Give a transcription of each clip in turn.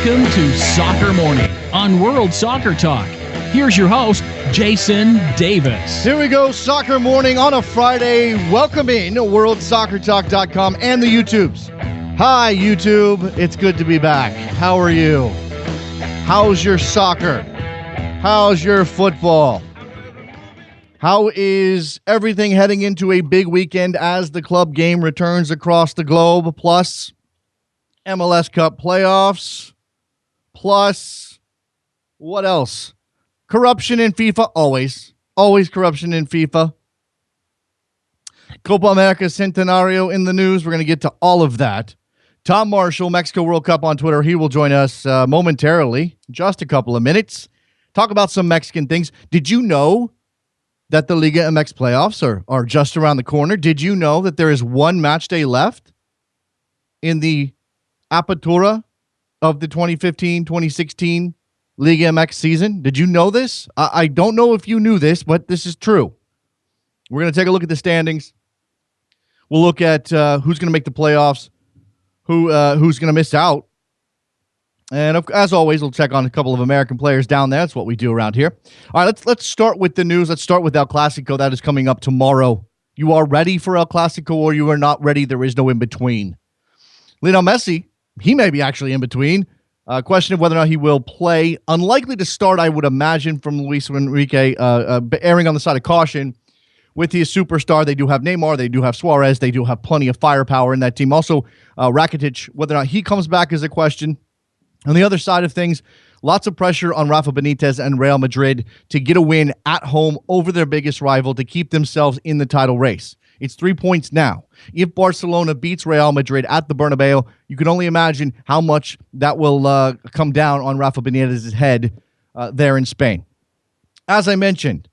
Welcome to Soccer Morning on World Soccer Talk. Here's your host, Jason Davis. Here we go, Soccer Morning on a Friday. Welcome in WorldSoccerTalk.com and the YouTubes. Hi, YouTube. It's good to be back. How are you? How's your soccer? How's your football? How is everything heading into a big weekend as the club game returns across the globe? Plus MLS Cup playoffs. Plus, what else? Corruption in FIFA, always. Always corruption in FIFA. Copa America Centenario in the news. We're going to get to all of that. Tom Marshall, Mexico World Cup on Twitter. He will join us momentarily, just a couple of minutes. Talk about some Mexican things. Did you know that the Liga MX playoffs are just around the corner? Did you know that there is one match day left in the Apertura of the 2015-2016 Liga MX season? Did you know this? I don't know if you knew this, but this is true. We're going to take a look at the standings. We'll look at who's going to make the playoffs, who's going to miss out. And as always, we'll check on a couple of American players down there. That's what we do around here. All right, let's start with the news. Let's start with El Clasico. That is coming up tomorrow. You are ready for El Clasico or you are not ready. There is no in between. Lionel Messi, he may be actually in between. Question of whether or not he will play. Unlikely to start, I would imagine, from Luis Enrique, erring on the side of caution. With his superstar, they do have Neymar, they do have Suarez, they do have plenty of firepower in that team. Also, Rakitic, whether or not he comes back is a question. On the other side of things, lots of pressure on Rafa Benitez and Real Madrid to get a win at home over their biggest rival to keep themselves in the title race. It's 3 points now. If Barcelona beats Real Madrid at the Bernabeu, you can only imagine how much that will come down on Rafa Benitez's head there in Spain. As I mentioned,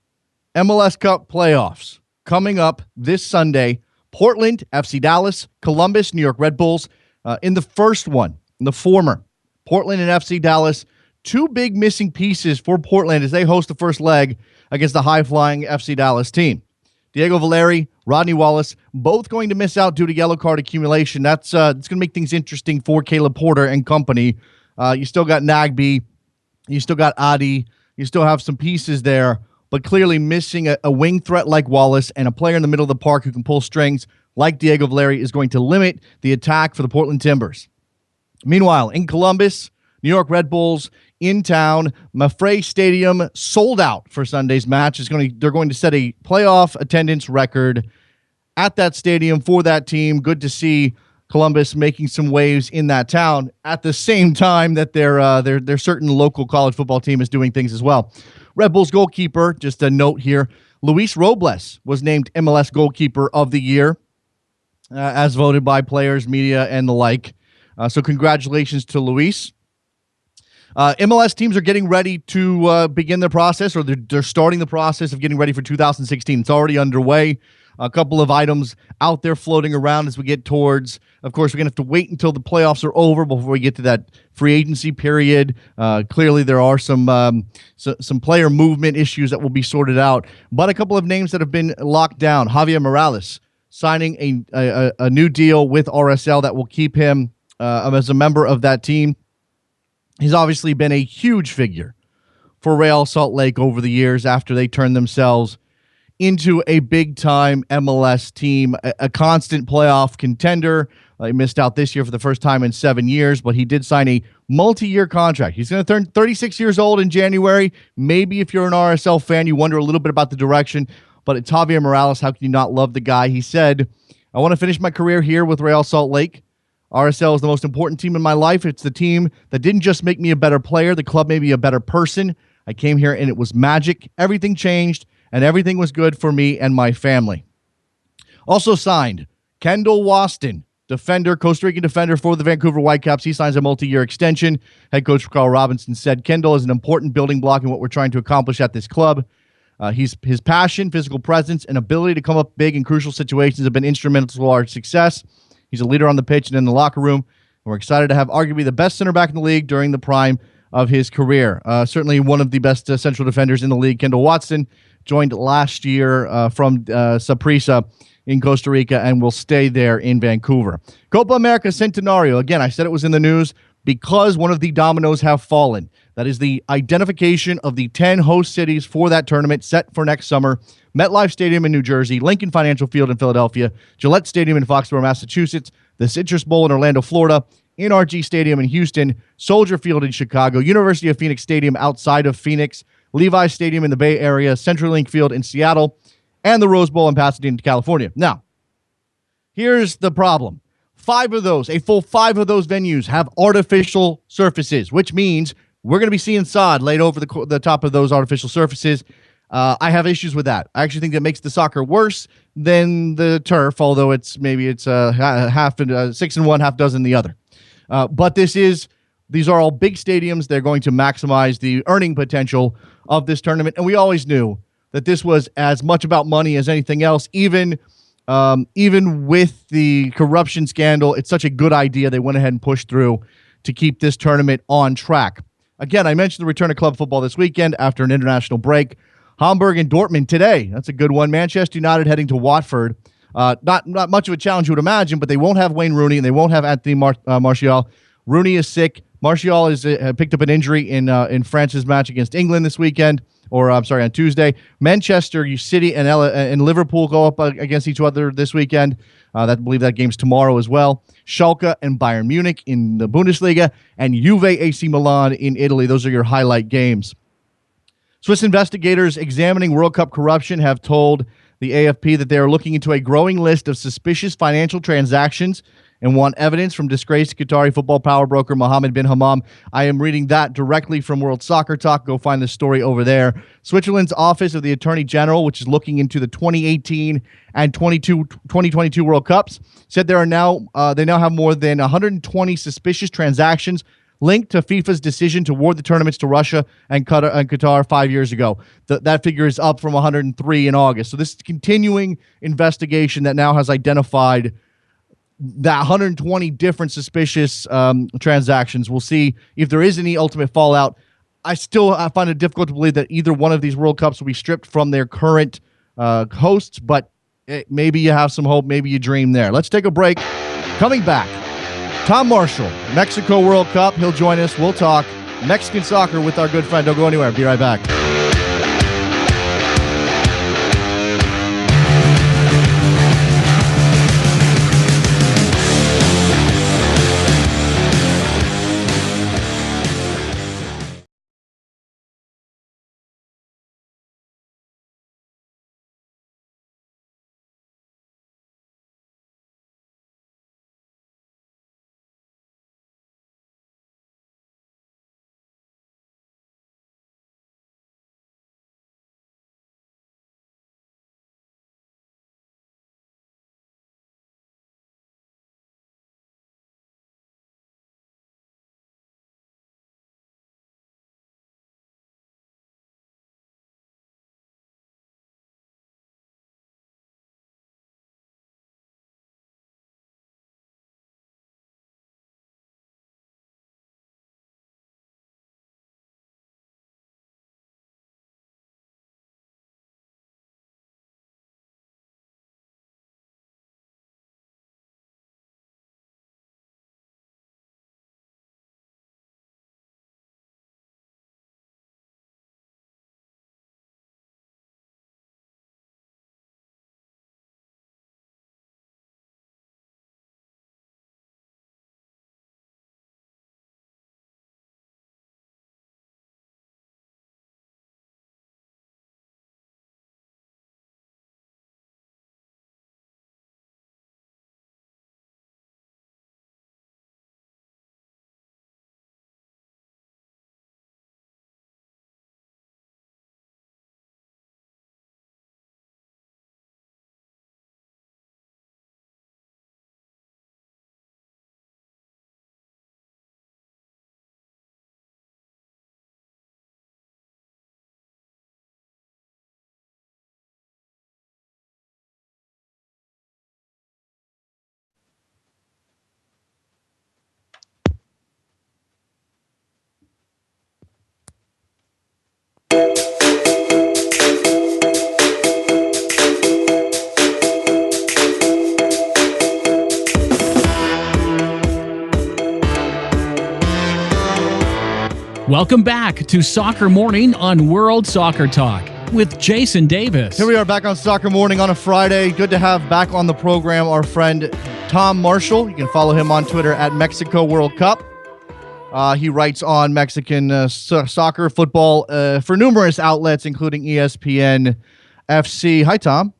MLS Cup playoffs coming up this Sunday. Portland, FC Dallas, Columbus, New York Red Bulls. In the first one, in the former, Portland and FC Dallas, two big missing pieces for Portland as they host the first leg against the high-flying FC Dallas team. Diego Valeri, Rodney Wallace, both going to miss out due to yellow card accumulation. It's going to make things interesting for Caleb Porter and company. You still got Nagbe, you still got Adi, you still have some pieces there, but clearly missing a wing threat like Wallace and a player in the middle of the park who can pull strings like Diego Valeri is going to limit the attack for the Portland Timbers. Meanwhile, in Columbus, New York Red Bulls in town. Mapfre Stadium sold out for Sunday's match. They're going to set a playoff attendance record at that stadium for that team. Good to see Columbus making some waves in that town at the same time that their certain local college football team is doing things as well. Red Bulls goalkeeper, just a note here, Luis Robles was named MLS goalkeeper of the year as voted by players, media, and the like. So congratulations to Luis. MLS teams are getting ready to begin their process, or they're starting the process of getting ready for 2016. It's already underway. A couple of items out there floating around as we get towards, of course, we're going to have to wait until the playoffs are over before we get to that free agency period. Clearly, there are some player movement issues that will be sorted out, but a couple of names that have been locked down. Javier Morales signing a new deal with RSL that will keep him as a member of that team. He's obviously been a huge figure for Real Salt Lake over the years after they turned themselves into a big-time MLS team, a constant playoff contender. He missed out this year for the first time in 7 years, but he did sign a multi-year contract. He's going to turn 36 years old in January. Maybe if you're an RSL fan, you wonder a little bit about the direction, but it's Javier Morales. How can you not love the guy? He said, I want to finish my career here with Real Salt Lake. RSL is the most important team in my life. It's the team that didn't just make me a better player. The club made me a better person. I came here and it was magic. Everything changed and everything was good for me and my family. Also signed, Kendall Waston, defender, Costa Rican defender for the Vancouver Whitecaps. He signs a multi-year extension. Head coach Carl Robinson said Kendall is an important building block in what we're trying to accomplish at this club. His passion, physical presence, and ability to come up big in crucial situations have been instrumental to our success. He's a leader on the pitch and in the locker room. And we're excited to have arguably the best center back in the league during the prime of his career. Certainly one of the best central defenders in the league. Kendall Waston joined last year from Saprissa in Costa Rica and will stay there in Vancouver. Copa America Centenario. Again, I said it was in the news. because one of the dominoes have fallen. That is the identification of the 10 host cities for that tournament set for next summer. MetLife Stadium in New Jersey, Lincoln Financial Field in Philadelphia, Gillette Stadium in Foxborough, Massachusetts, the Citrus Bowl in Orlando, Florida, NRG Stadium in Houston, Soldier Field in Chicago, University of Phoenix Stadium outside of Phoenix, Levi Stadium in the Bay Area, CenturyLink Field in Seattle, and the Rose Bowl in Pasadena, California. Now, here's the problem. A full five of those venues have artificial surfaces, which means we're going to be seeing sod laid over the top of those artificial surfaces. I have issues with that. I actually think that makes the soccer worse than the turf, although it's half and 6 and 1, half dozen the other. But these are all big stadiums. They're going to maximize the earning potential of this tournament, and we always knew that this was as much about money as anything else. Even with the corruption scandal, it's such a good idea they went ahead and pushed through to keep this tournament on track. Again, I mentioned the return of club football this weekend after an international break. Hamburg and Dortmund today. That's a good one. Manchester United heading to Watford. Not much of a challenge you would imagine, but they won't have Wayne Rooney and they won't have Anthony Martial. Rooney is sick. Martial is picked up an injury in France's match against England this weekend, on Tuesday. Manchester City and Liverpool go up against each other this weekend. I believe that game's tomorrow as well. Schalke and Bayern Munich in the Bundesliga, and Juve AC Milan in Italy. Those are your highlight games. Swiss investigators examining World Cup corruption have told the AFP that they are looking into a growing list of suspicious financial transactions and want evidence from disgraced Qatari football power broker Mohammed bin Hammam. I am reading that directly from World Soccer Talk. Go find the story over there. Switzerland's Office of the Attorney General, which is looking into the 2018 and 2022 World Cups, said they now have more than 120 suspicious transactions linked to FIFA's decision to award the tournaments to Russia and Qatar 5 years ago. That figure is up from 103 in August. So this is a continuing investigation that now has identified that 120 different suspicious transactions. We'll see if there is any ultimate fallout. I find it difficult to believe that either one of these World Cups will be stripped from their current hosts, but maybe you have some hope. Maybe you dream there. Let's take a break. Coming back, Tom Marshall, Mexico World Cup. He'll join us. We'll talk Mexican soccer with our good friend. Don't go anywhere. Be right back. Welcome back to Soccer Morning on World Soccer Talk with Jason Davis. Here we are back on Soccer Morning on a Friday. Good to have back on the program our friend Tom Marshall. You can follow him on Twitter at Mexico World Cup. He writes on Mexican soccer, football for numerous outlets, including ESPN FC. Hi, Tom.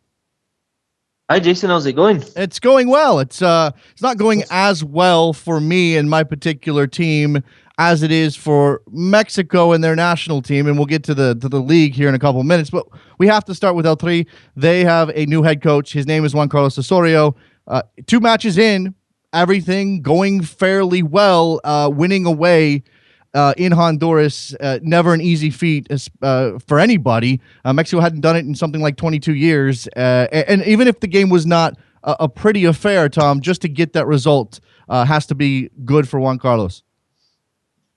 Hi, Jason. How's it going? It's going well. It's not going as well for me and my particular team as it is for Mexico and their national team, and we'll get to the league here in a couple of minutes. But we have to start with El Tri. They have a new head coach. His name is Juan Carlos Osorio. 2 matches in, everything going fairly well. Winning away in Honduras, never an easy feat for anybody. Mexico hadn't done it in something like 22 years, and even if the game was not a pretty affair, Tom, just to get that result has to be good for Juan Carlos.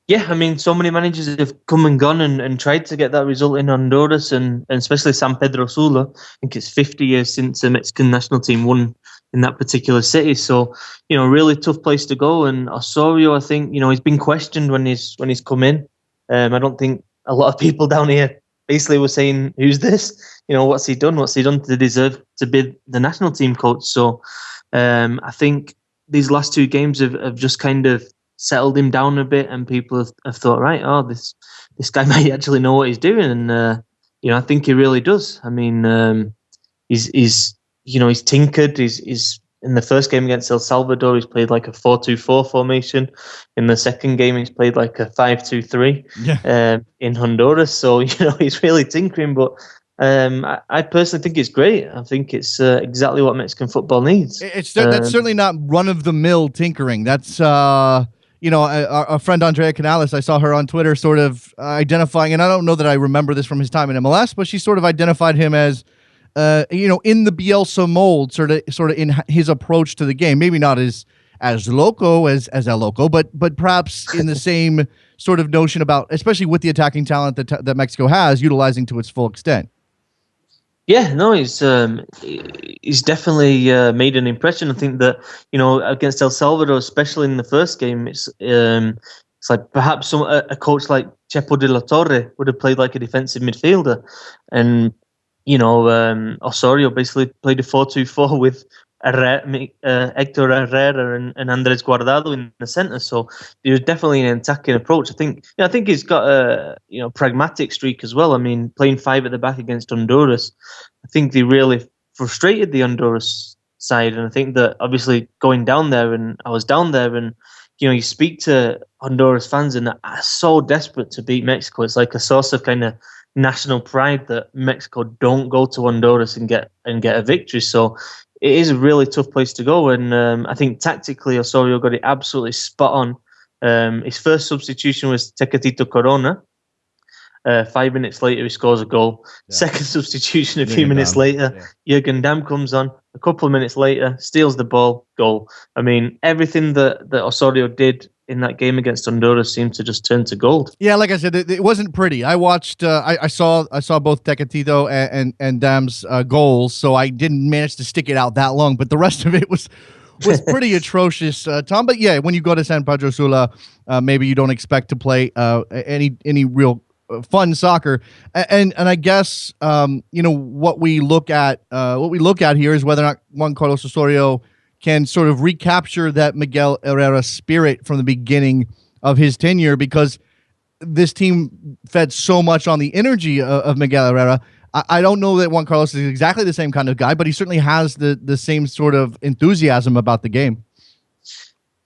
Yeah, I mean, so many managers have come and gone and tried to get that result in Honduras, and especially San Pedro Sula. I think it's 50 years since the Mexican national team won in that particular city. So, really tough place to go. And Osorio, I think, he's been questioned when he's come in. I don't think a lot of people down here basically were saying, who's this? What's he done? What's he done to deserve to be the national team coach? So I think these last 2 games have just kind of settled him down a bit, and people have thought, right, this guy might actually know what he's doing, and I think he really does. I mean, he's tinkered. He's in the first game against El Salvador, he's played like a 4-2-4 formation. In the second game, he's played like a 5-2-3 in Honduras. So he's really tinkering, but I personally think it's great. I think it's exactly what Mexican football needs. That's certainly not run-of-the-mill tinkering. That's our friend Andrea Canales, I saw her on Twitter sort of identifying, and I don't know that I remember this from his time in MLS, but she sort of identified him as, in the Bielsa mold, sort of in his approach to the game. Maybe not as loco as El Loco, but perhaps in the same sort of notion about, especially with the attacking talent that Mexico has, utilizing to its full extent. Yeah, no, he's definitely made an impression. I think that against El Salvador, especially in the first game, it's like perhaps a coach like Chepo de la Torre would have played like a defensive midfielder, and Osorio basically played a 4-2-4 with Hector Herrera and Andres Guardado in the centre. So it was definitely an attacking approach. I think he's got a pragmatic streak as well. I mean, playing 5 at the back against Honduras, I think they really frustrated the Honduras side. And I think that obviously going down there, and I was down there, and you speak to Honduras fans and are so desperate to beat Mexico. It's like a source of kind of national pride that Mexico don't go to Honduras and get a victory. So it is a really tough place to go, and I think tactically Osorio got it absolutely spot on. His first substitution was Tecatito Corona. 5 minutes later, he scores a goal. Yeah. Second substitution, a few minutes later, Jürgen Damm comes on. A couple of minutes later, steals the ball, goal. I mean, everything that Osorio did in that game against Honduras seemed to just turn to gold. Yeah, like I said, it wasn't pretty. I watched, I saw both Tecatito and Damm's goals, so I didn't manage to stick it out that long, but the rest of it was pretty atrocious, Tom. But yeah, when you go to San Pedro Sula, maybe you don't expect to play any real fun soccer, and I guess what we look at here is whether or not Juan Carlos Osorio can sort of recapture that Miguel Herrera spirit from the beginning of his tenure, because this team fed so much on the energy of Miguel Herrera. I don't know that Juan Carlos is exactly the same kind of guy, but he certainly has the same sort of enthusiasm about the game.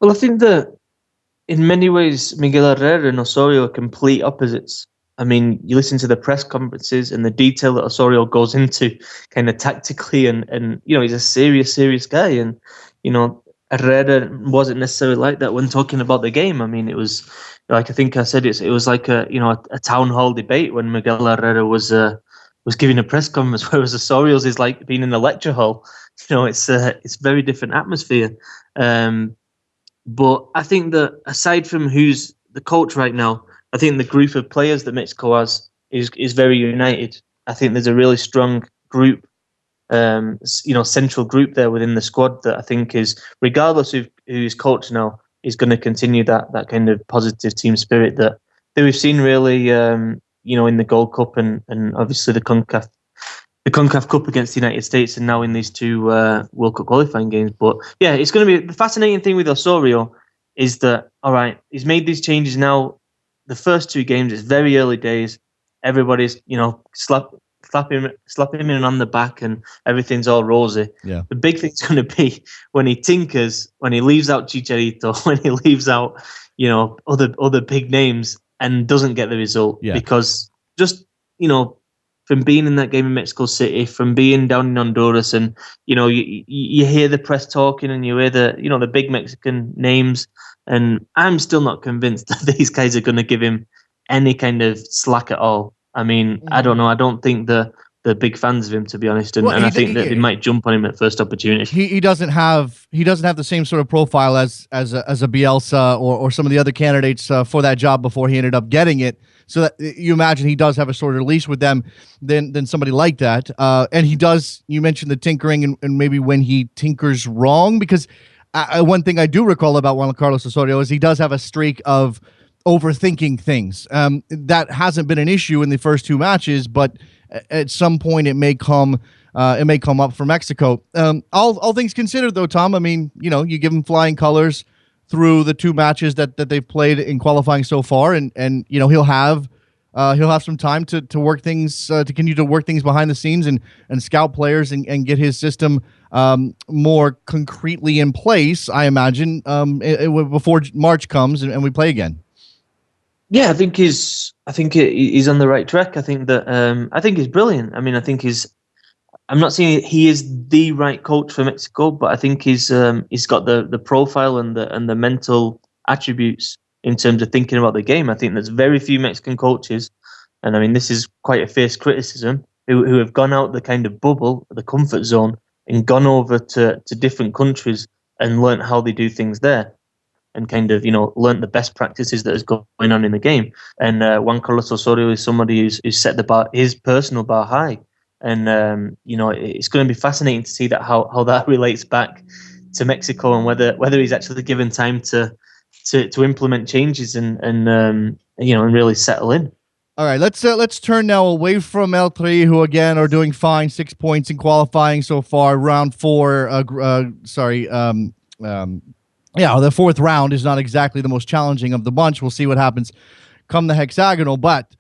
Well, I think that in many ways, Miguel Herrera and Osorio are complete opposites. I mean, you listen to the press conferences and the detail that Osorio goes into kind of tactically, and he's a serious guy. And, Herrera wasn't necessarily like that when talking about the game. I mean, it was, like I think I said, it was like a town hall debate when Miguel Herrera was giving a press conference, whereas Osorio's is like being in a lecture hall. It's very different atmosphere. But I think that aside from who's the coach right now, I think the group of players that Mexico has is very united. I think there's a really strong group, central group there within the squad that I think is, regardless of who's coach now, is going to continue that kind of positive team spirit that that we've seen really, in the Gold Cup and obviously the CONCACAF Cup against the United States, and now in these two World Cup qualifying games. But yeah, it's going to be the fascinating thing with Osorio is that, all right, he's made these changes now. The first two games, it's very early days. Everybody's, slapping him on the back and everything's all rosy. Yeah. The big thing's going to be when he tinkers, when he leaves out Chicharito, when he leaves out, other big names and doesn't get the result. Yeah. Because just, from being in that game in Mexico City, from being down in Honduras, and you hear the press talking, and you hear the big Mexican names, and I'm still not convinced that these guys are going to give him any kind of slack at all. I mean, I don't know. I don't think they're big fans of him, to be honest, and I think that they might jump on him at first opportunity. He doesn't have the same sort of profile as a Bielsa or some of the other candidates for that job before he ended up getting it. So that you imagine he does have a sort of leash with them than somebody like that. And he does. You mentioned the tinkering and maybe when he tinkers wrong, because one thing I do recall about Juan Carlos Osorio is he does have a streak of overthinking things. That hasn't been an issue in the first two matches, but at some point it may come up for Mexico. All things considered, though, Tom, I mean, you give him flying colors through the two matches that they've played in qualifying so far, and he'll have some time to work things, to continue to work things behind the scenes and scout players and get his system more concretely in place, I imagine, before March comes and we play again. Yeah, I think he's on the right track. I think that I think he's brilliant. I mean, I'm not saying he is the right coach for Mexico, but I think he's got the profile and the mental attributes in terms of thinking about the game. I think there's very few Mexican coaches, and I mean, this is quite a fierce criticism, who have gone out the kind of bubble, the comfort zone, and gone over to different countries and learnt how they do things there, and kind of learnt the best practices that is going on in the game. And Juan Carlos Osorio is somebody who's set the bar, his personal bar, high. And it's going to be fascinating to see that how that relates back to Mexico, and whether he's actually given time to implement changes and really settle in. All right, let's turn now away from El Tri, who again are doing fine, 6 points in qualifying so far. Round 4, the fourth round is not exactly the most challenging of the bunch. We'll see what happens come the hexagonal, but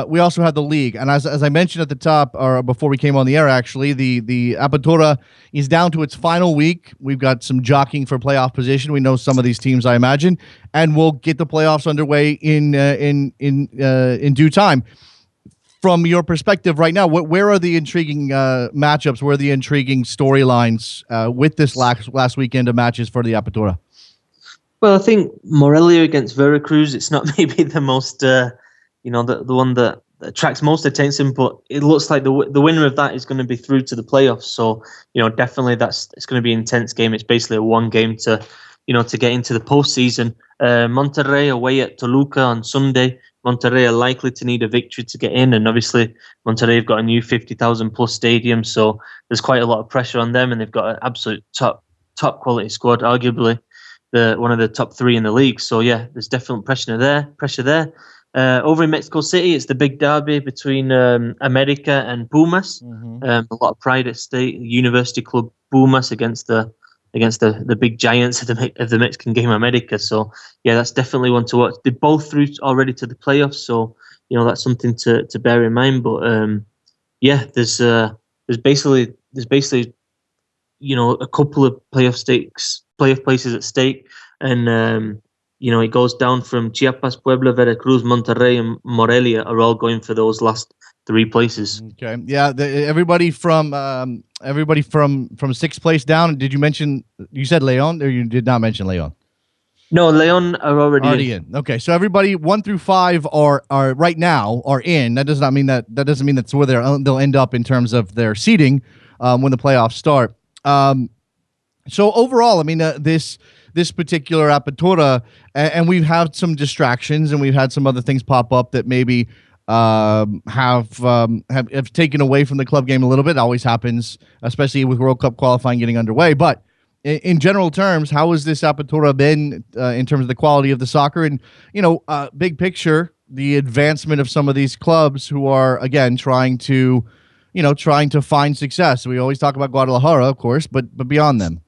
we also have the league. And as I mentioned at the top, or before we came on the air, actually, the Apertura is down to its final week. We've got some jockeying for playoff position. We know some of these teams, I imagine, and we'll get the playoffs underway in due time. From your perspective right now, where are the intriguing matchups? Where are the intriguing storylines with this last weekend of matches for the Apertura? Well, I think Morelia against Veracruz, it's not maybe the most, the one that attracts most attention, but it looks like the winner of that is going to be through to the playoffs. So, definitely it's going to be an intense game. It's basically a one game to get into the postseason. Monterrey away at Toluca on Sunday. Monterrey are likely to need a victory to get in, and obviously Monterrey have got a new 50,000 plus stadium, so there's quite a lot of pressure on them, and they've got an absolute top quality squad, arguably one of the top 3 in the league. So yeah, there's definitely pressure there. Over in Mexico City, it's the big derby between America and Pumas. Mm-hmm. A lot of pride at stake. University club Pumas against the big giants of the Mexican game, America. So yeah, that's definitely one to watch. They're both through already to the playoffs, so that's something to bear in mind. But yeah, there's basically a couple of playoff places at stake, and it goes down from Chiapas, Puebla, Veracruz, Monterrey, and Morelia are all going for those last 3 places. Okay, yeah, everybody from 6th place down. Did you mention? You said Leon, or you did not mention Leon? No, Leon are already in. Okay, so everybody 1 through 5 are right now are in. That doesn't mean that's where they'll end up in terms of their seeding when the playoffs start. So overall, I mean, this particular Apertura, and we've had some distractions, and we've had some other things pop up that maybe have taken away from the club game a little bit. It always happens, especially with World Cup qualifying getting underway. But in general terms, how has this Apertura been in terms of the quality of the soccer? And big picture, the advancement of some of these clubs who are, again, trying to find success. We always talk about Guadalajara, of course, but beyond them.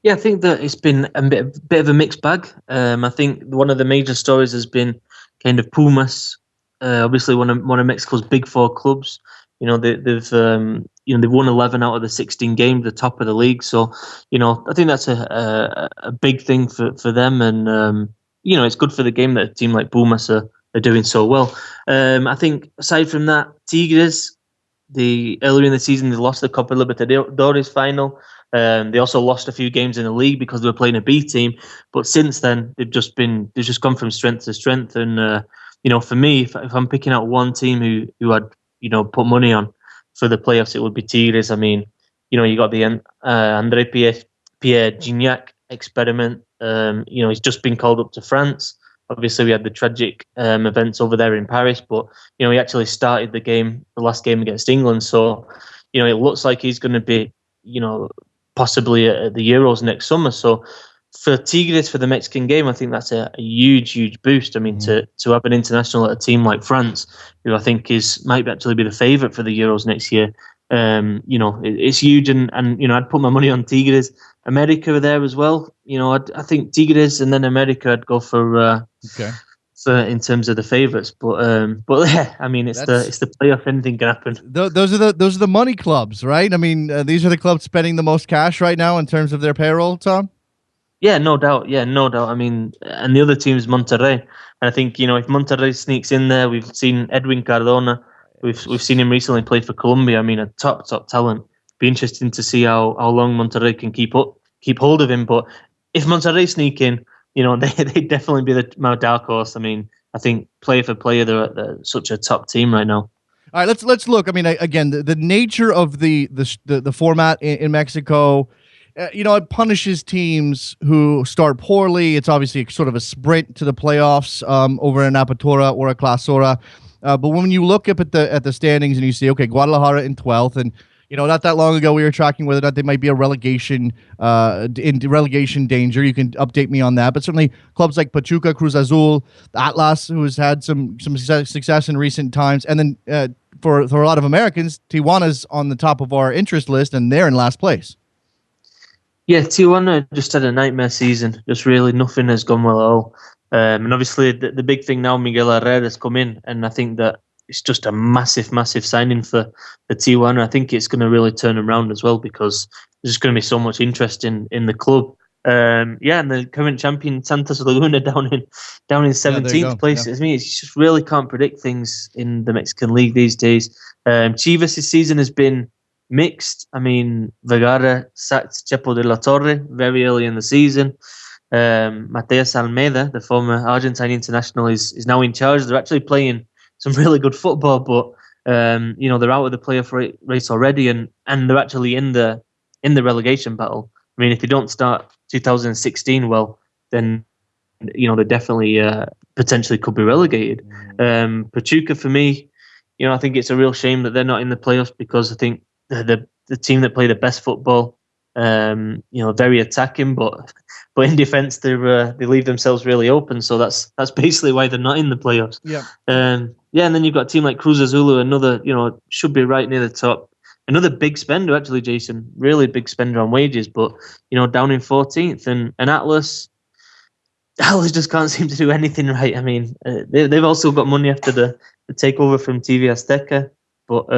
Yeah, I think that it's been a bit of a mixed bag. I think one of the major stories has been kind of Pumas, obviously one of Mexico's big four clubs. They've won 11 out of the 16 games, the top of the league. So, I think that's a big thing for them, and it's good for the game that a team like Pumas are doing so well. I think aside from that, Tigres, earlier in the season they lost the Copa Libertadores final. They also lost a few games in the league because they were playing a B team. But since then, they've just gone from strength to strength. And for me, if I'm picking out one team who I'd put money on for the playoffs, it would be Tigres. I mean, you got the André Pierre Gignac experiment. He's just been called up to France. Obviously, we had the tragic events over there in Paris, but he actually started the last game against England. So, it looks like he's going to be, possibly at the Euros next summer. So, for Tigres for the Mexican game, I think that's a huge boost. I mean, to have an international at a team like France, who I think might actually be the favourite for the Euros next year. It's huge, and I'd put my money on Tigres. America there as well. I think Tigres and then America I'd go for in terms of the favourites. But yeah, I mean it's the playoff. Anything can happen. Those are the money clubs, right? I mean, these are the clubs spending the most cash right now in terms of their payroll, Tom. Yeah, no doubt. I mean, and the other team is Monterrey. And I think if Monterrey sneaks in there, we've seen Edwin Cardona. We've seen him recently play for Colombia. I mean, a top talent. Be interesting to see how long Monterrey can keep hold of him. But if Monterrey sneak in, they'd definitely be my dark horse. I mean, I think player for player, they're such a top team right now. All right, let's look. I mean, again, the nature of the format in Mexico, it punishes teams who start poorly. It's obviously sort of a sprint to the playoffs over an Apertura or a Clausura. But when you look up at the standings and you see, okay, Guadalajara in 12th, and not that long ago we were tracking whether or not they might be a relegation danger. You can update me on that. But certainly clubs like Pachuca, Cruz Azul, Atlas, who has had some success in recent times, and then for a lot of Americans, Tijuana's on the top of our interest list, and they're in last place. Yeah, Tijuana just had a nightmare season. Just really nothing has gone well at all. And obviously the big thing now, Miguel Herrera has come in, and I think that it's just a massive signing for Tijuana. I think it's going to really turn them around as well, because there's just going to be so much interest in the club. And the current champion Santos Laguna down in 17th place. Yeah. I mean, you just really can't predict things in the Mexican league these days. Chivas' season has been mixed. I mean, Vergara sacked Chepo de la Torre very early in the season. Mateus Almeida, the former Argentine international, is now in charge. They're actually playing some really good football, but they're out of the playoff race already, and they're actually in the relegation battle. I mean, if they don't start 2016 well, then they definitely potentially could be relegated. Pachuca, for me, I think it's a real shame that they're not in the playoffs, because I think the team that play the best football, very attacking, but in defense they leave themselves really open. So that's basically why they're not in the playoffs. Yeah. And then you've got a team like Cruz Azul, another should be right near the top. Another big spender, actually, Jason, really big spender on wages, but down in 14th, and Atlas just can't seem to do anything right. I mean, they've also got money after the takeover from TV Azteca, but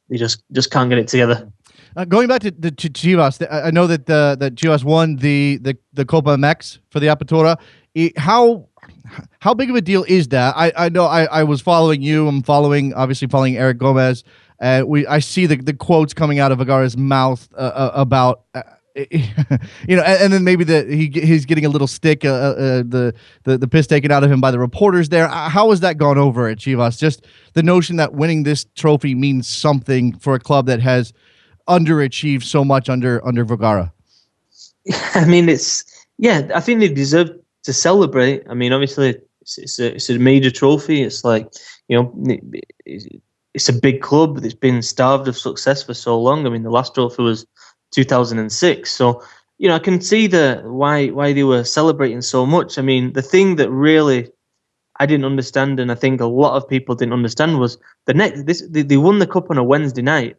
they just can't get it together. Going back to Chivas, I know that Chivas won the Copa MX for the Apertura. How big of a deal is that? I know I was following you. I'm following Eric Gomez. I see the quotes coming out of Vergara's mouth about and then maybe he's getting a little stick, the piss taken out of him by the reporters there. How has that gone over at Chivas? Just the notion that winning this trophy means something for a club that has underachieved so much under Vergara. I mean, I think they deserve to celebrate. I mean, obviously it's a major trophy. It's like, it's a big club that's been starved of success for so long. I mean, the last trophy was 2006. So, I can see why they were celebrating so much. I mean, the thing that really I didn't understand, and I think a lot of people didn't understand, was they won the cup on a Wednesday night.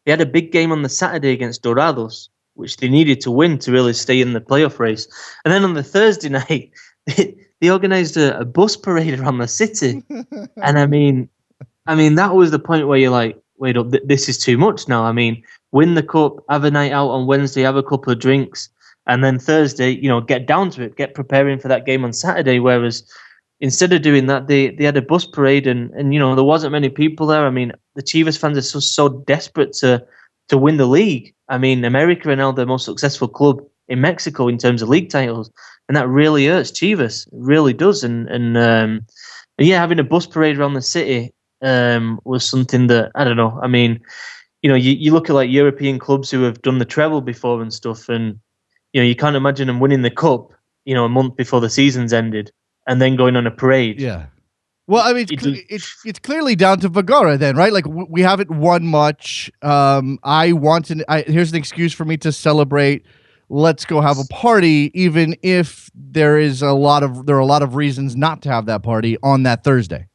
They had a big game on the Saturday against Dorados, which they needed to win to really stay in the playoff race. And then on the Thursday night, they organised a bus parade around the city. And I mean, that was the point where you're like, wait up, this is too much now. I mean, win the cup, have a night out on Wednesday, have a couple of drinks, and then Thursday, get down to it, get preparing for that game on Saturday. Whereas instead of doing that, they had a bus parade, and there wasn't many people there. I mean, the Chivas fans are so desperate to win the league. I mean, America are now the most successful club in Mexico in terms of league titles, and that really hurts Chivas. It really does. And having a bus parade around the city was something that, I don't know. I mean, you look at like European clubs who have done the treble before and stuff, and you can't imagine them winning the cup, a month before the season's ended, and then going on a parade. Yeah. Well, I mean, it's clearly down to Vergara then, right? Like we haven't won much. Here's an excuse for me to celebrate. Let's go have a party, even if there are a lot of reasons not to have that party on that Thursday.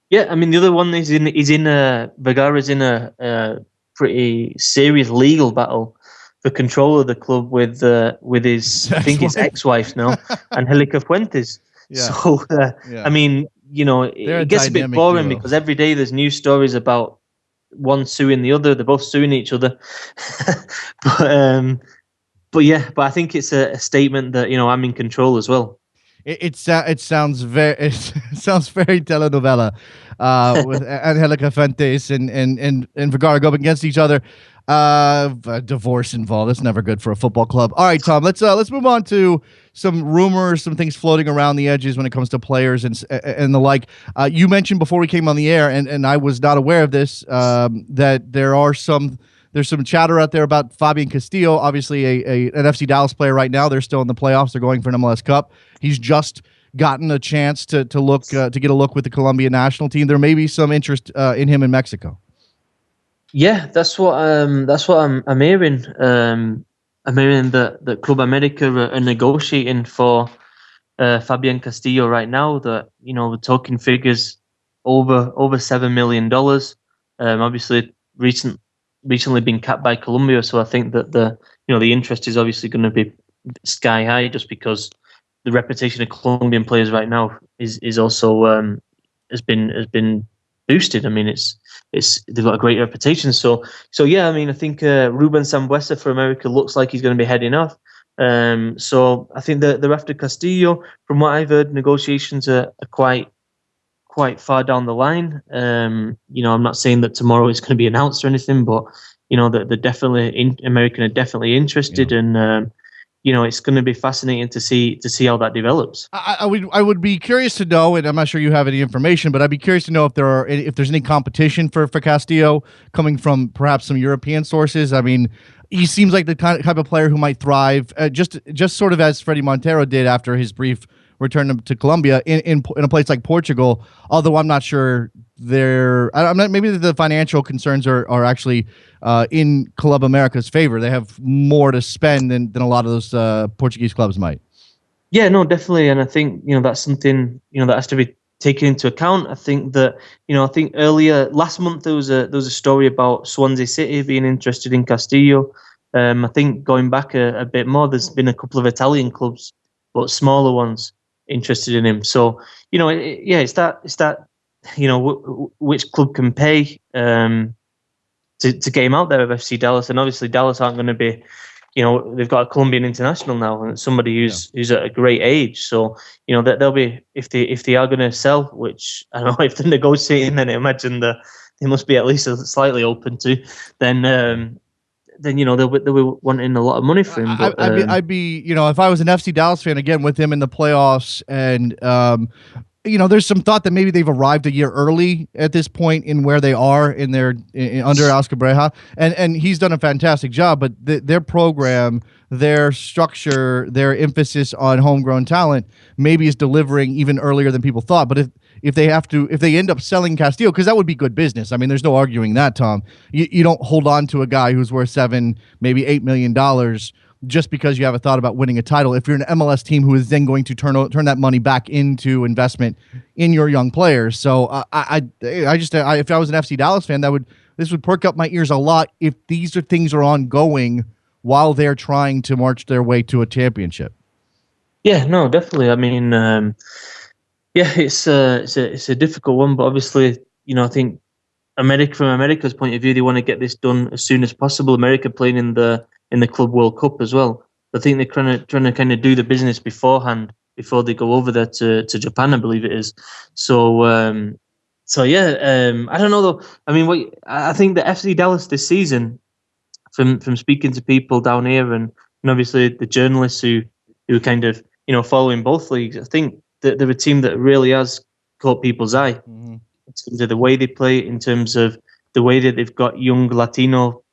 Yeah, I mean, the other one is Vergara's in a pretty serious legal battle for control of the club with his, I think his ex-wife now, Angelica Fuentes. Yeah. So, I mean, it gets a bit boring because every day there's news stories about one suing the other. They're both suing each other. But I think it's a statement that, I'm in control as well. It sounds very telenovela with Angelica Fuentes and Vergara go up against each other. A divorce involved. That's never good for a football club. All right, Tom. Let's move on to some rumors, some things floating around the edges when it comes to players and the like. You mentioned before we came on the air, and I was not aware of this, that there's some chatter out there about Fabian Castillo, obviously an FC Dallas player right now. They're still in the playoffs. They're going for an MLS Cup. He's just gotten a chance to get a look with the Colombia national team. There may be some interest in him in Mexico. Yeah, that's what I'm hearing. I'm hearing that Club America are negotiating for Fabian Castillo right now. That we're talking figures over $7 million. Obviously, recently been capped by Colombia, so I think that the interest is obviously going to be sky high, just because the reputation of Colombian players right now is also has been boosted. I mean, they've got a great reputation. So yeah, I mean, I think Ruben Sambueza for America looks like he's going to be heading off. So I think that they're after Castillo. From what I've heard, negotiations are quite far down the line. I'm not saying that tomorrow it's going to be announced or anything, but they're definitely American are definitely interested, and it's going to be fascinating to see how that develops. I would be curious to know, and I'm not sure you have any information, but I'd be curious to know if there's any competition for Castillo coming from perhaps some European sources. I mean, he seems like the type of player who might thrive, just sort of as Fredy Montero did after his brief return to Colombia in a place like Portugal. Although I'm not sure maybe the financial concerns are actually in Club America's favor. They have more to spend than a lot of those Portuguese clubs might. Yeah, no, definitely, and I think that's something that has to be taken into account. I think that I think earlier last month there was a story about Swansea City being interested in Castillo. I think going back a bit more, there's been a couple of Italian clubs, but smaller ones, interested in him. So it's that which club can pay to get him out there of FC Dallas, and obviously Dallas aren't going to be, they've got a Colombian international now, and somebody who's at a great age. So that they'll be, if they are going to sell, which I don't know, if they're negotiating, then I imagine that they must be at least slightly open to. Then they'll be wanting a lot of money for him. But, I'd be if I was an FC Dallas fan, again, with him in the playoffs, and there's some thought that maybe they've arrived a year early at this point in where they are under Oscar Breja, and he's done a fantastic job. But their program, their structure, their emphasis on homegrown talent maybe is delivering even earlier than people thought. But if they end up selling Castillo, because that would be good business. I mean, there's no arguing that, Tom. You don't hold on to a guy who's worth $7, maybe $8 million just because you have a thought about winning a title. If you're an MLS team who is then going to turn that money back into investment in your young players. So if I was an FC Dallas fan, this would perk up my ears a lot if these things are ongoing while they're trying to march their way to a championship. Yeah, no, definitely. I mean, yeah, it's a difficult one, but obviously, I think from America's point of view, they want to get this done as soon as possible. America playing in the Club World Cup as well. I think they're trying to kind of do the business beforehand before they go over there to Japan, I believe it is. So yeah, I don't know though. I mean, I think the FC Dallas this season, from speaking to people down here and obviously the journalists who kind of following both leagues, I think that they're a team that really has caught people's eye in terms of the way they play, in terms of the way that they've got young Latino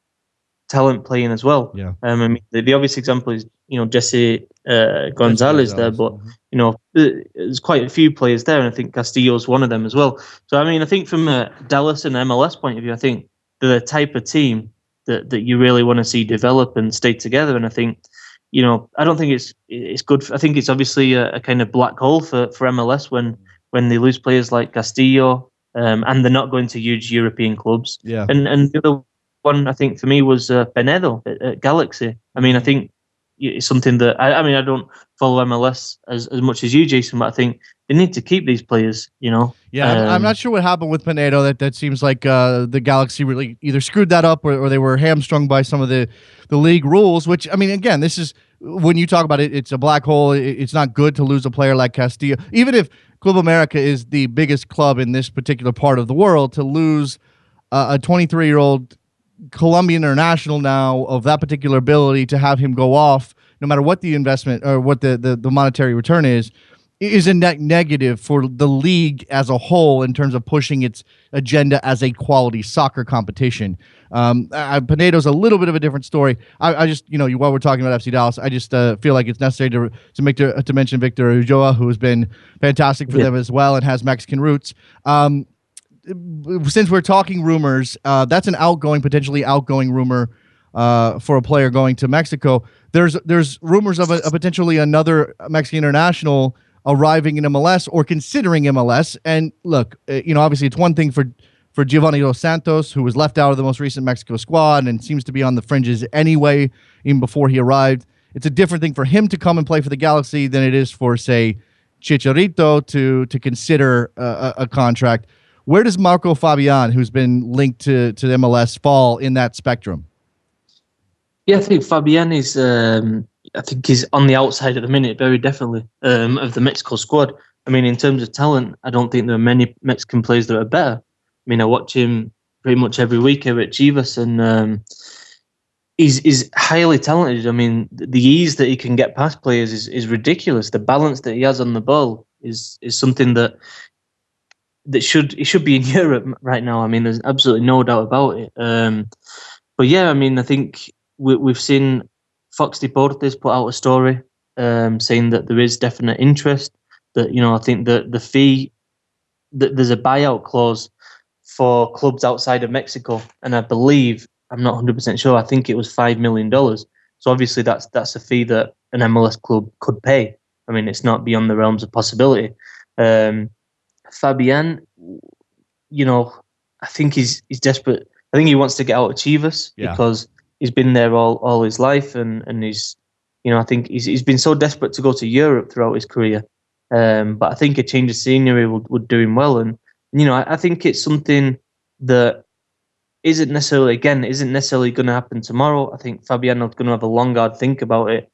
talent playing as well. Yeah. I mean, the obvious example is Jesse Gonzalez there, but there's quite a few players there, and I think Castillo's one of them as well. So I mean, I think from a Dallas and MLS point of view, I think they're the type of team that you really want to see develop and stay together. And I think, I don't think it's good. I think it's obviously a kind of black hole for MLS when they lose players like Castillo, and they're not going to huge European clubs. Yeah. And the other one I think for me was Penedo at Galaxy. I mean, I think it's something that I mean, I don't follow MLS as much as you, Jason, but I think they need to keep these players. Yeah, I'm not sure what happened with Penedo. That seems like the Galaxy really either screwed that up or they were hamstrung by some of the league rules. Which, I mean, again, this is when you talk about it, it's a black hole. It's not good to lose a player like Castillo, even if Club America is the biggest club in this particular part of the world. To lose a 23-year-old Colombian international now of that particular ability, to have him go off, no matter what the investment or what the monetary return is a net negative for the league as a whole in terms of pushing its agenda as a quality soccer competition. Penedo's a little bit of a different story. I just, while we're talking about FC Dallas, I just feel like it's necessary to mention Victor Ulloa, who has been fantastic for them as well and has Mexican roots. Since we're talking rumors, that's an potentially outgoing rumor for a player going to Mexico. There's rumors of a potentially another Mexican international arriving in MLS or considering MLS. And look, obviously it's one thing for Giovanni Dos Santos, who was left out of the most recent Mexico squad and seems to be on the fringes anyway, even before he arrived. It's a different thing for him to come and play for the Galaxy than it is for, say, Chicharito to consider a contract. Where does Marco Fabian, who's been linked to the MLS, fall in that spectrum? Yeah, I think Fabian is. I think he's on the outside at the minute, very definitely, of the Mexico squad. I mean, in terms of talent, I don't think there are many Mexican players that are better. I mean, I watch him pretty much every week here at Chivas, and he's highly talented. I mean, the ease that he can get past players is ridiculous. The balance that he has on the ball is something that should be in Europe right now. I mean, there's absolutely no doubt about it. But yeah, I mean, I think we've seen Fox Deportes put out a story saying that there is definite interest. That I think that the fee, that there's a buyout clause for clubs outside of Mexico, and I believe, I'm not 100% sure, I think it was $5 million. So obviously that's a fee that an MLS club could pay. I mean, it's not beyond the realms of possibility. Fabian, I think he's desperate. I think he wants to get out of Chivas because he's been there all his life, and he's, I think he's been so desperate to go to Europe throughout his career. But I think a change of scenery would do him well, and I think it's something that isn't necessarily going to happen tomorrow. I think Fabian is going to have a long, hard think about it.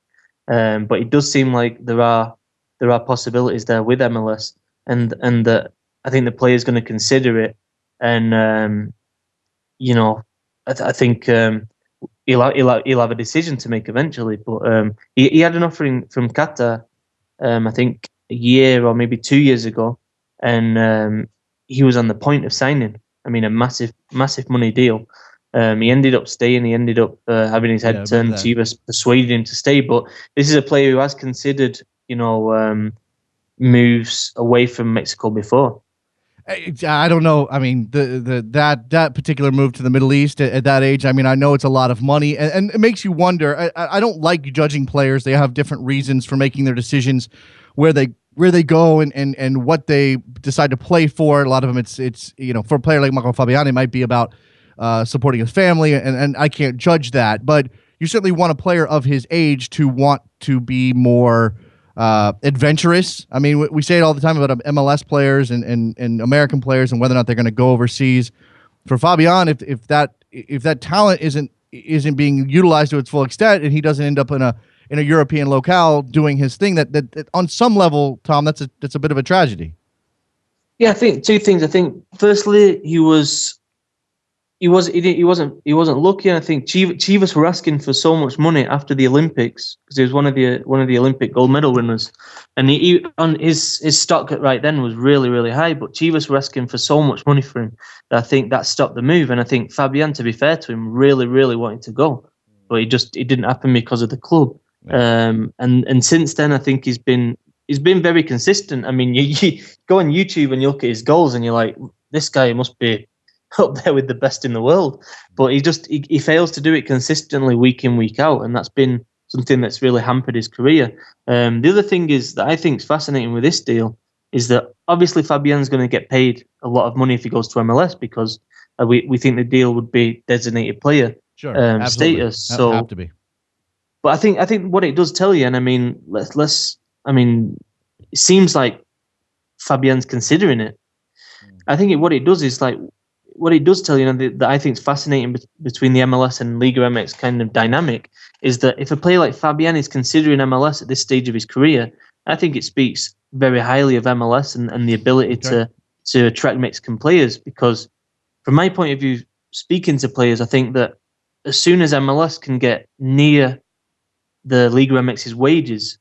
But it does seem like there are possibilities there with MLS, and that I think the player is going to consider it, and I think he'll have a decision to make eventually. But he had an offering from Qatar, I think a year or maybe 2 years ago, and he was on the point of signing. I mean, a massive money deal. He ended up staying. He ended up having his head turned. Chivas persuaded him to stay. But this is a player who has considered, moves away from Mexico before. I don't know. I mean, that particular move to the Middle East at that age. I mean, I know it's a lot of money, and it makes you wonder. I don't like judging players. They have different reasons for making their decisions, where they go and what they decide to play for. A lot of them, it's for a player like Marco Fabiani, it might be about supporting his family, and I can't judge that. But you certainly want a player of his age to want to be more adventurous. I mean, we say it all the time about MLS players and American players and whether or not they're going to go overseas. For Fabian, if that talent isn't being utilized to its full extent, and he doesn't end up in a European locale doing his thing, that on some level, Tom, that's a bit of a tragedy. Yeah, I think two things. I think firstly, he wasn't lucky, and I think Chivas were asking for so much money after the Olympics because he was one of the Olympic gold medal winners, and he on his stock right then was really, really high. But Chivas were asking for so much money for him that I think that stopped the move. And I think Fabian, to be fair to him, really, really wanted to go, but it didn't happen because of the club. And since then, I think he's been very consistent. I mean, you go on YouTube and you look at his goals, and you're like, this guy must be up there with the best in the world, but he fails to do it consistently week in, week out, and that's been something that's really hampered his career. The other thing is that I think is fascinating with this deal is that obviously Fabian's going to get paid a lot of money if he goes to MLS because we think the deal would be designated player status. So have to be. But I think what it does tell you, and I mean, it seems like Fabian's considering it. I think what it does is like. What it does tell you, that I think is fascinating between the MLS and Liga MX kind of dynamic, is that if a player like Fabian is considering MLS at this stage of his career, I think it speaks very highly of MLS and the ability to attract Mexican players. Because from my point of view, speaking to players, I think that as soon as MLS can get near the Liga MX's wages,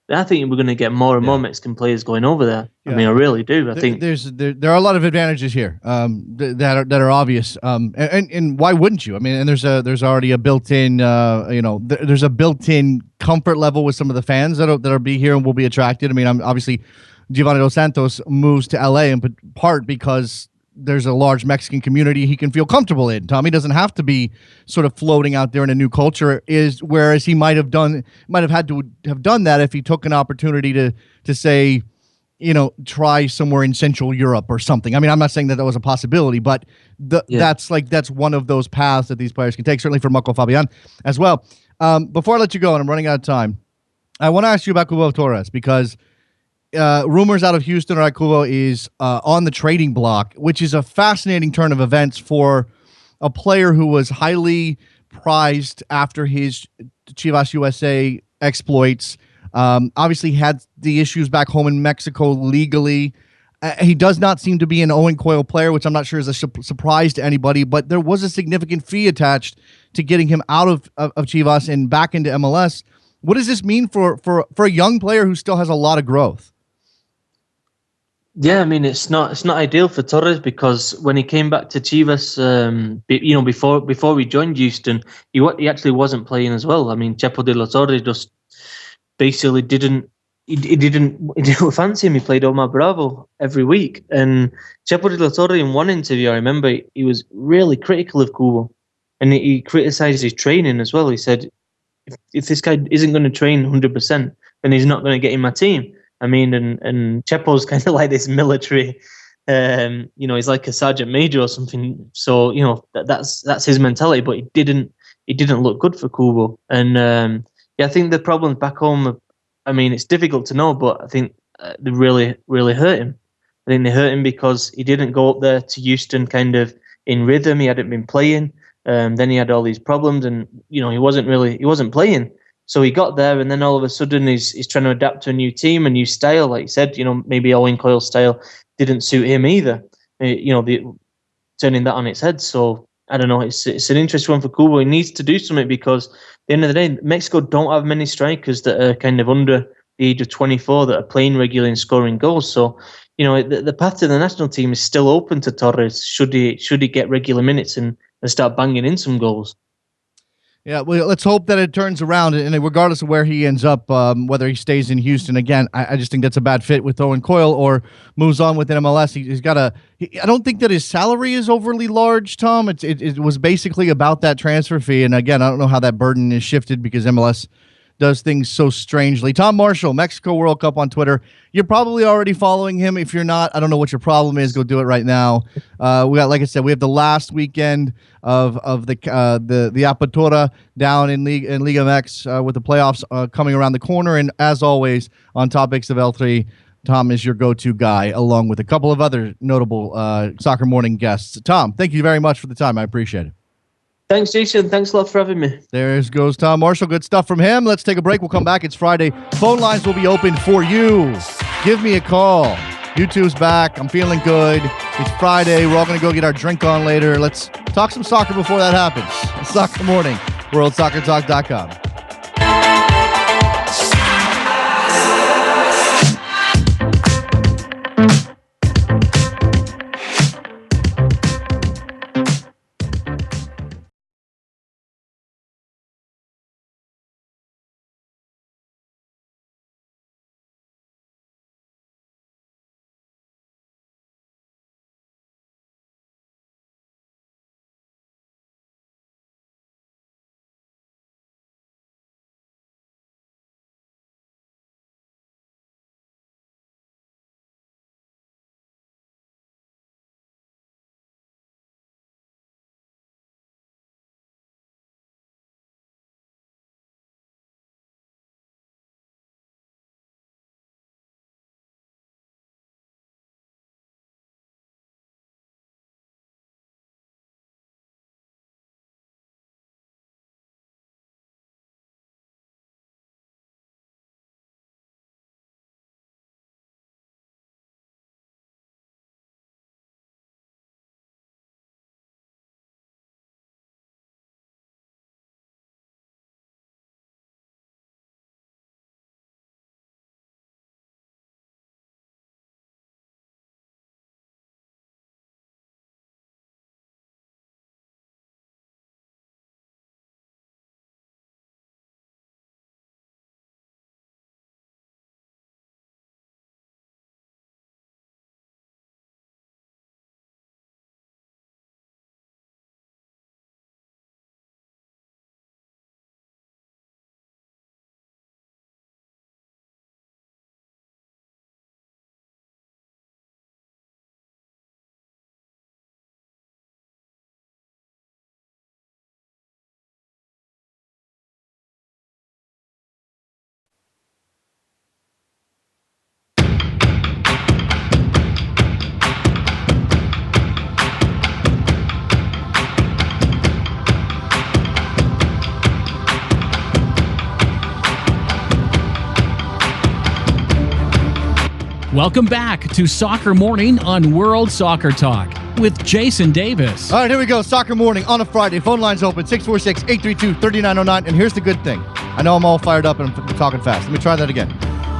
I think we're going to get more and more Mexican players going over there. Yeah. I mean, I really do. I think there are a lot of advantages here that are obvious. And why wouldn't you? I mean, and there's already a built-in there's a built-in comfort level with some of the fans that'll be here and will be attracted. I mean, obviously Giovanni Dos Santos moves to LA in part because there's a large Mexican community he can feel comfortable in. Tommy doesn't have to be sort of floating out there in a new culture, whereas he might have had to have done that if he took an opportunity to say, try somewhere in Central Europe or something. I mean, I'm not saying that was a possibility, but that's one of those paths that these players can take, certainly for Marco Fabian as well. Before I let you go, and I'm running out of time, I want to ask you about Cubo Torres because rumors out of Houston or Cubo is on the trading block, which is a fascinating turn of events for a player who was highly prized after his Chivas USA exploits. Obviously had the issues back home in Mexico legally. He does not seem to be an Owen Coyle player, which I'm not sure is a surprise to anybody, but there was a significant fee attached to getting him out of Chivas and back into MLS. What does this mean for a young player who still has a lot of growth? Yeah, I mean, it's not ideal for Torres because when he came back to Chivas, before we joined Houston, he actually wasn't playing as well. I mean, Chepo de la Torre just basically didn't fancy him. He played Omar Bravo every week, and Chepo de la Torre in one interview, I remember he was really critical of Cubo, and he criticized his training as well. He said, if this guy isn't going to train 100%, then he's not going to get in my team. I mean, and Chepo's kind of like this military, he's like a sergeant major or something. So, that's his mentality, but it didn't look good for Cubo. And I think the problems back home, I mean, it's difficult to know, but I think they really, really hurt him. I think they hurt him because he didn't go up there to Houston kind of in rhythm. He hadn't been playing. Then he had all these problems and, he wasn't playing. So he got there, and then all of a sudden he's trying to adapt to a new team, a new style. Like you said, maybe Owen Coyle's style didn't suit him either. Turning that on its head. So I don't know. It's an interesting one for Cubo. He needs to do something because at the end of the day, Mexico don't have many strikers that are kind of under the age of 24 that are playing regularly and scoring goals. So the path to the national team is still open to Torres. Should he get regular minutes and start banging in some goals? Yeah, well, let's hope that it turns around, and regardless of where he ends up, whether he stays in Houston again, I just think that's a bad fit with Owen Coyle or moves on with MLS. He's got I don't think that his salary is overly large, Tom. It was basically about that transfer fee, and again, I don't know how that burden is shifted because MLS does things so strangely. Tom Marshall, Mexico World Cup on Twitter. You're probably already following him. If you're not, I don't know what your problem is. Go do it right now. We got, like I said, we have the last weekend of the Apertura down in Liga MX with the playoffs coming around the corner. And as always, on topics of L3, Tom is your go-to guy, along with a couple of other notable Soccer Morning guests. Tom, thank you very much for the time. I appreciate it. Thanks, Jason. Thanks a lot for having me. There goes Tom Marshall. Good stuff from him. Let's take a break. We'll come back. It's Friday. Phone lines will be open for you. Give me a call. YouTube's back. I'm feeling good. It's Friday. We're all going to go get our drink on later. Let's talk some soccer before that happens. It's Soccer Morning, WorldSoccerTalk.com. Welcome back to Soccer Morning on World Soccer Talk with Jason Davis. All right, here we go. Soccer Morning on a Friday. Phone lines open, 646-832-3909. And here's the good thing. I know I'm all fired up and I'm talking fast. Let me try that again.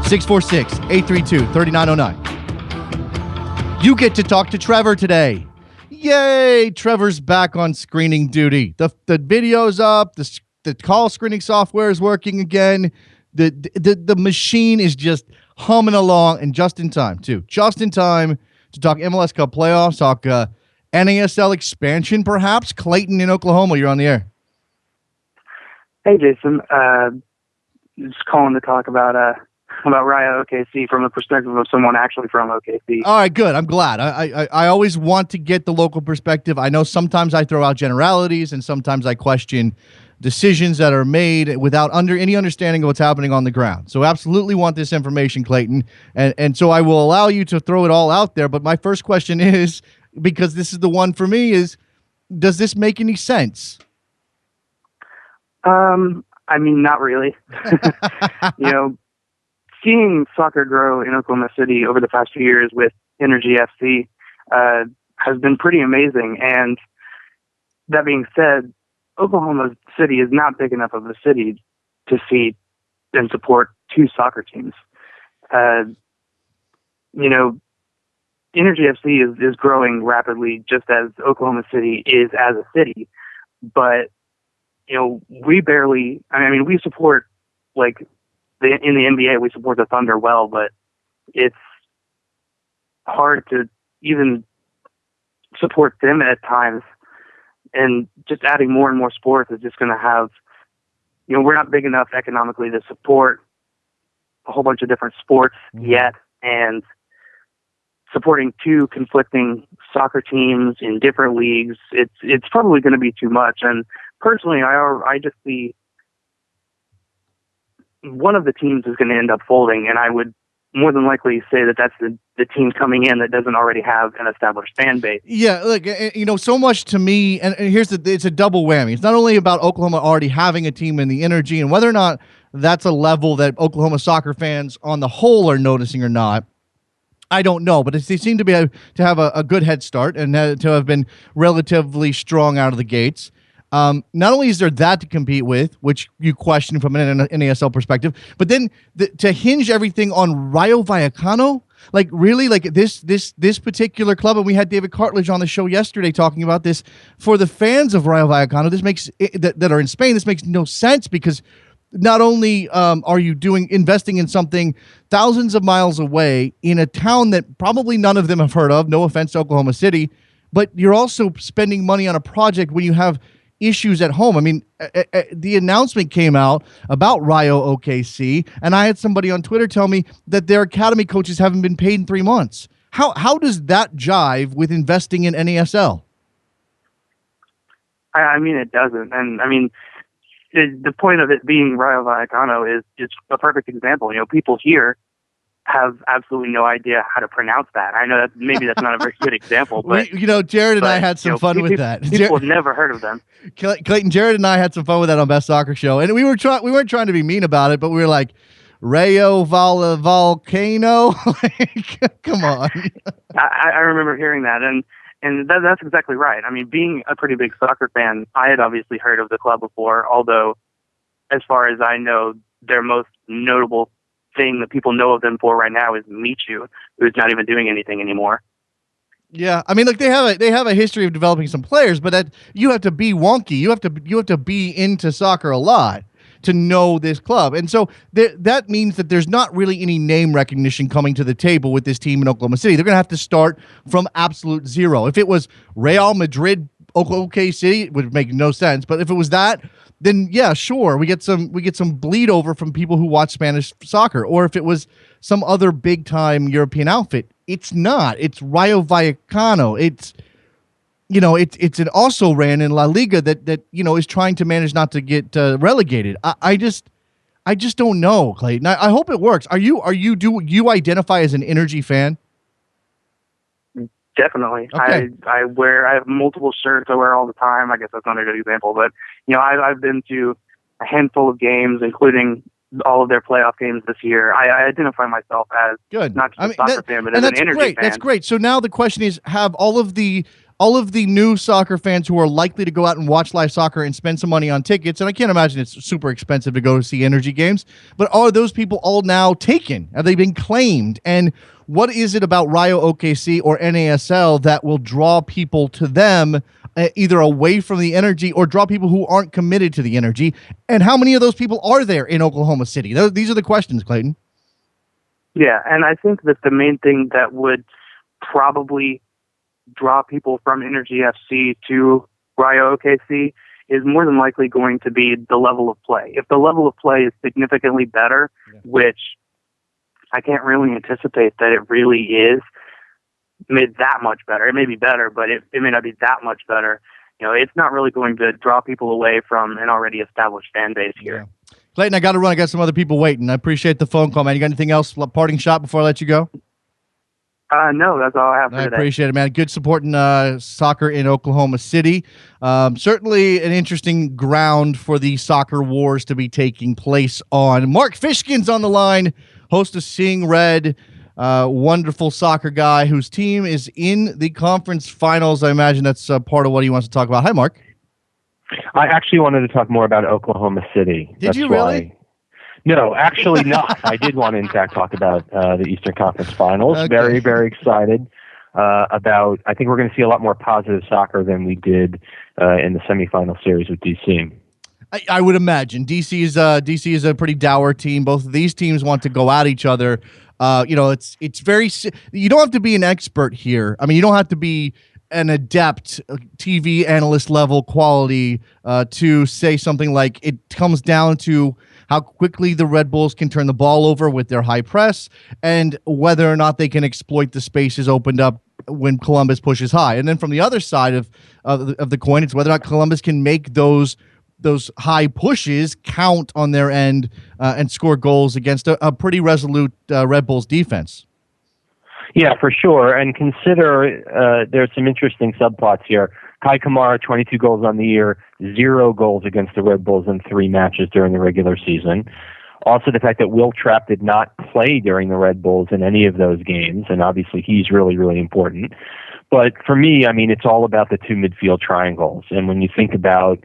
646-832-3909. You get to talk to Trevor today. Yay! Trevor's back on screening duty. The video's up. The call screening software is working again. The machine is just humming along, and just in time, too. Just in time to talk MLS Cup playoffs, talk NASL expansion, perhaps. Clayton in Oklahoma, you're on the air. Hey, Jason. Just calling to talk about Raya OKC from the perspective of someone actually from OKC. All right, good. I'm glad. I always want to get the local perspective. I know sometimes I throw out generalities, and sometimes I question decisions that are made without any understanding of what's happening on the ground. So absolutely want this information, Clayton. And so I will allow you to throw it all out there. But my first question is, because this is the one for me, is does this make any sense? I mean, not really. Seeing soccer grow in Oklahoma City over the past few years with Energy FC has been pretty amazing. And that being said, Oklahoma City is not big enough of a city to feed and support two soccer teams. Energy FC is growing rapidly, just as Oklahoma City is as a city. But we barely. I mean, we support in the NBA, we support the Thunder well, but it's hard to even support them at times. And just adding more and more sports is just going to have, we're not big enough economically to support a whole bunch of different sports yet, and supporting two conflicting soccer teams in different leagues, it's probably going to be too much. And personally, I just see one of the teams is going to end up folding, and I would more than likely say that that's the team coming in that doesn't already have an established fan base. Yeah, look, so much to me, and it's a double whammy. It's not only about Oklahoma already having a team in the Energy, and whether or not that's a level that Oklahoma soccer fans on the whole are noticing or not, I don't know, but they seem to have a good head start and to have been relatively strong out of the gates. Not only is there that to compete with, which you question from an NASL perspective, but then to hinge everything on Rayo Vallecano, like really, like this particular club, and we had David Cartledge on the show yesterday talking about this. For the fans of Rayo Vallecano, this makes that are in Spain, this makes no sense, because not only are you investing in something thousands of miles away in a town that probably none of them have heard of, no offense to Oklahoma City, but you're also spending money on a project when you have issues at home. I mean, the announcement came out about Rayo OKC, and I had somebody on Twitter tell me that their academy coaches haven't been paid in 3 months. How does that jive with investing in NASL? I mean, it doesn't. And I mean, the point of it being Rayo Vallecano is a perfect example. People here have absolutely no idea how to pronounce that. I know that maybe that's not a very good example, but Jared and I had some fun with that. People have never heard of them. Clayton, Jared and I had some fun with that on Best Soccer Show, and we weren't trying to be mean about it, but we were like, Rayo Volcano, come on. I remember hearing that, and that's exactly right. I mean, being a pretty big soccer fan, I had obviously heard of the club before, although as far as I know, their most notable thing that people know of them for right now is Michu, who's not even doing anything anymore. Yeah, I mean, look, they have a history of developing some players, but that you have to be wonky. You have to be into soccer a lot to know this club, and so that means that there's not really any name recognition coming to the table with this team in Oklahoma City. They're going to have to start from absolute zero. If it was Real Madrid, OKC, it would make no sense. But if it was that, then yeah, sure, we get some bleed over from people who watch Spanish soccer. Or if it was some other big time European outfit, it's not. It's Rayo Vallecano. It's an also ran in La Liga that is trying to manage not to get relegated. I just don't know, Clayton. I hope it works. Do you identify as an Energy fan? Definitely. Okay. I have multiple shirts I wear all the time. I guess that's not a good example, but I've been to a handful of games, including all of their playoff games this year. I identify myself as not just a soccer fan, but as an Energy fan. That's great. So now the question is, have all of the new soccer fans who are likely to go out and watch live soccer and spend some money on tickets, and I can't imagine it's super expensive to go see Energy games, but are those people all now taken? Have they been claimed? And what is it about Rayo OKC or NASL that will draw people to them, either away from the Energy or draw people who aren't committed to the Energy? And how many of those people are there in Oklahoma City? These are the questions, Clayton. Yeah, and I think that the main thing that would probably draw people from Energy FC to Rayo OKC is more than likely going to be the level of play. If the level of play is significantly better, which I can't really anticipate that it really is made that much better. It may be better, but it may not be that much better. It's not really going to draw people away from an already established fan base here. Yeah. Clayton, I got to run. I got some other people waiting. I appreciate the phone call, man. You got anything else, parting shot before I let you go? No, that's all I have for today. I appreciate it, man. Good supporting soccer in Oklahoma City. Certainly an interesting ground for the soccer wars to be taking place on. Mark Fishkin's on the line, host of Seeing Red, wonderful soccer guy whose team is in the conference finals. I imagine that's part of what he wants to talk about. Hi, Mark. I actually wanted to talk more about Oklahoma City. Did you really? No, actually not. I did want to, in fact, talk about the Eastern Conference Finals. Okay. Very, very excited about. I think we're going to see a lot more positive soccer than we did in the semifinal series with DC. I would imagine DC is a pretty dour team. Both of these teams want to go at each other. It's very. You don't have to be an expert here. I mean, you don't have to be an adept TV analyst level quality to say something like it comes down to how quickly the Red Bulls can turn the ball over with their high press and whether or not they can exploit the spaces opened up when Columbus pushes high. And then from the other side of the coin, it's whether or not Columbus can make those high pushes count on their end and score goals against a pretty resolute Red Bulls defense. Yeah, for sure. And consider there's some interesting subplots here. Kai Kamara, 22 goals on the year, 0 goals against the Red Bulls in 3 matches during the regular season. Also, the fact that Will Trapp did not play during the Red Bulls in any of those games, and obviously he's really, really important. But for me, I mean, it's all about the 2 midfield triangles. And when you think about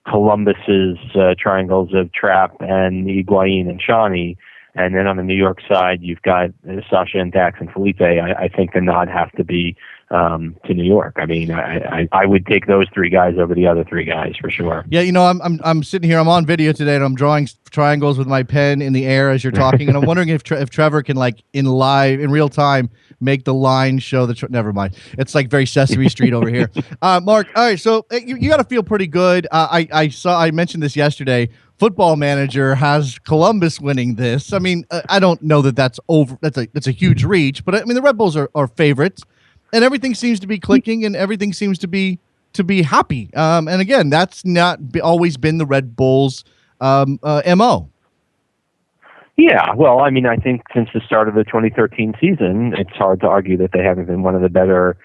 Columbus's triangles of Trapp and Higuain and Shawnee, and then on the New York side, you've got Sasha and Dax and Felipe. I think the nod has to be to New York. I mean, I would take those 3 guys over the other 3 guys for sure. Yeah, I'm sitting here. I'm on video today, and I'm drawing triangles with my pen in the air as you're talking, and I'm wondering if Trevor can, like, in real time, make the line show the. Never mind. It's like very Sesame Street over here. Mark, all right, so you got to feel pretty good. I mentioned this yesterday. Football Manager has Columbus winning this. I mean, I don't know that's over. That's a huge reach, but I mean the Red Bulls are favorites, and everything seems to be clicking, and everything seems to be happy. And again, that's not always been the Red Bulls' MO. Yeah, well, I mean, I think since the start of the 2013 season, it's hard to argue that they haven't been one of the better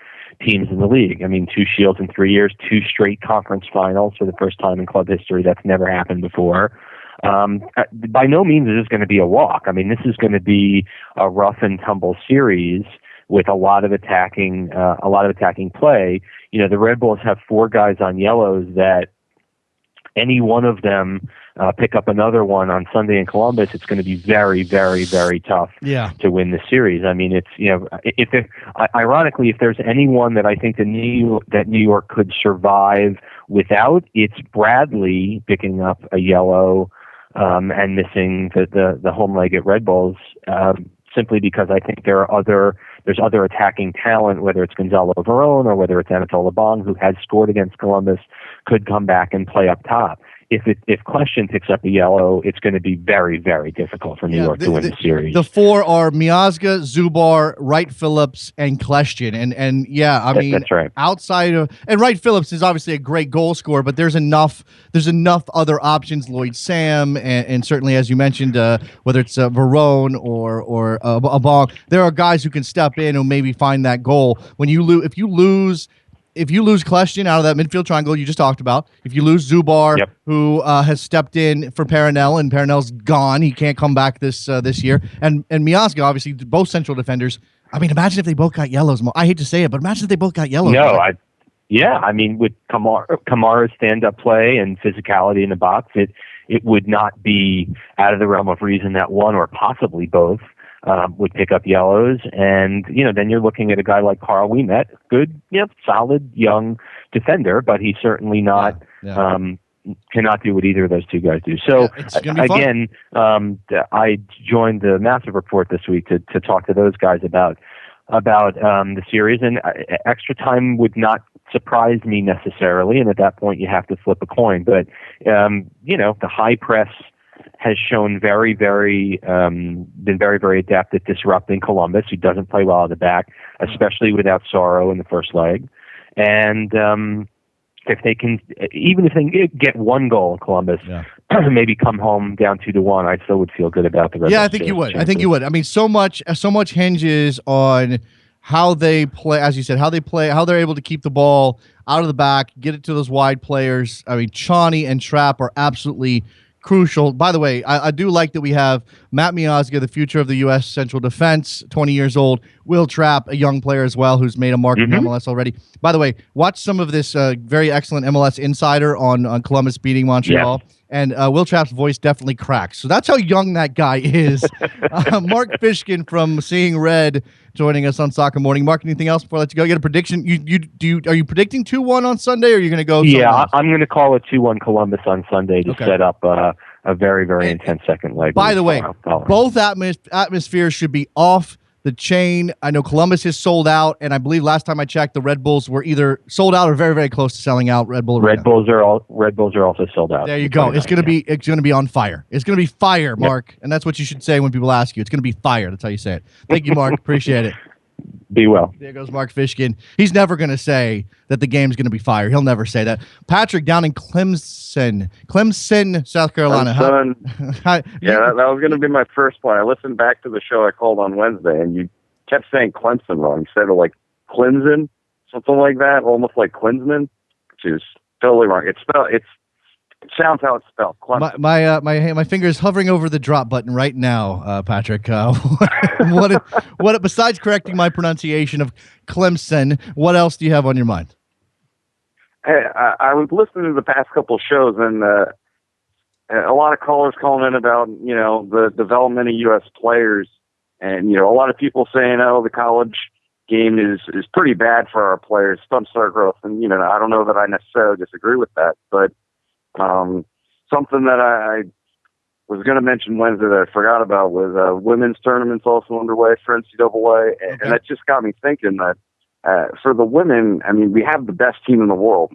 teams in the league. I mean, 2 Shields in 3 years, 2 straight conference finals for the first time in club history. That's never happened before. By no means is this going to be a walk. I mean, this is going to be a rough and tumble series with a lot of attacking play. You know, the Red Bulls have 4 guys on yellows that any one of them pick up another one on Sunday in Columbus, it's going to be very, very, very tough to win the series. I mean, ironically, if there's anyone that I think that New York could survive without, it's Bradley picking up a yellow and missing the home leg at Red Bulls, simply because I think there's other attacking talent, whether it's Gonzalo Verón or whether it's Anatole Bong, who has scored against Columbus, could come back and play up top. If Kljestan picks up a yellow, it's going to be very, very difficult for New York to win the series. The 4 are Miazga, Zubar, Wright Phillips, and Kljestan. And yeah, I mean, that's right. Outside of, and Wright Phillips is obviously a great goal scorer, but there's enough other options. Lloyd Sam, and certainly, as you mentioned, whether it's Verón or a Bong, there are guys who can step in and maybe find that goal. When if you lose Kljestan out of that midfield triangle you just talked about, if you lose Zubar, who has stepped in for Paranel, and Paranel's gone, he can't come back this year, and Miazga, obviously, both central defenders. I mean, imagine if they both got yellows. I hate to say it, but imagine if they both got yellows. No, I mean, with Kamara's stand-up play and physicality in the box, it would not be out of the realm of reason that one or possibly both would pick up yellows. And, then you're looking at a guy like Carl Ouimet, good, solid young defender, but he's certainly not, cannot do what either of those 2 guys do. So, again, I joined the Massive Report this week to talk to those guys about the series, and extra time would not surprise me necessarily. And at that point, you have to flip a coin. But, the high press has shown been very, very adept at disrupting Columbus, who doesn't play well at the back, especially without Sorrow in the first leg. And if they can get 1 goal in Columbus, maybe come home down 2-1, I still would feel good about the Red Bulls. I think you would. I think you would. I mean, so much hinges on how they play, as you said, how they're able to keep the ball out of the back, get it to those wide players. I mean, Shawnee and Trapp are absolutely crucial. By the way, I do like that we have Matt Miazga, the future of the U.S. Central Defense, 20 years old. Will Trapp, a young player as well, who's made a mark in MLS already. By the way, watch some of this very excellent MLS Insider on Columbus beating Montreal. and Will Trapp's voice definitely cracks. So that's how young that guy is. Mark Fishkin from Seeing Red joining us on Soccer Morning. Mark, anything else before I let you go? You get a prediction? Are you predicting 2-1 on Sunday, or are you going to go? Yeah, I'm going to call it 2-1 Columbus on Sunday to Okay. set up a very, very intense second leg. By the way, both atmospheres should be off the chain. I know Columbus is sold out, and I believe last time I checked, the Red Bulls were either sold out or very, very close to selling out. Red Bull Arena. Red Bulls are also sold out. There you go. It's gonna be on fire. It's gonna be fire, Mark, and that's what you should say when people ask you. It's gonna be fire. That's how you say it. Thank you, Mark. Appreciate it. Be well. There goes Mark Fishkin. He's never going to say that the game's going to be fire. He'll never say that. Patrick down in Clemson, South Carolina. Yeah, that was going to be my first point. I listened back to the show I called on Wednesday, and you kept saying Clemson wrong. You said it like Clemson, something like that, almost like Klinsman, which is totally wrong. It sounds how it's spelled. Clemson. My finger is hovering over the drop button right now, Patrick. What besides correcting my pronunciation of Clemson, what else do you have on your mind? Hey, I was listening to the past couple of shows, and a lot of callers calling in about the development of U.S. players, and a lot of people saying, "Oh, the college game is pretty bad for our players, stunts their growth." And I don't know that I necessarily disagree with that, but something that I was going to mention Wednesday that I forgot about was women's tournaments also underway for NCAA, and that just got me thinking that for the women, I mean, we have the best team in the world,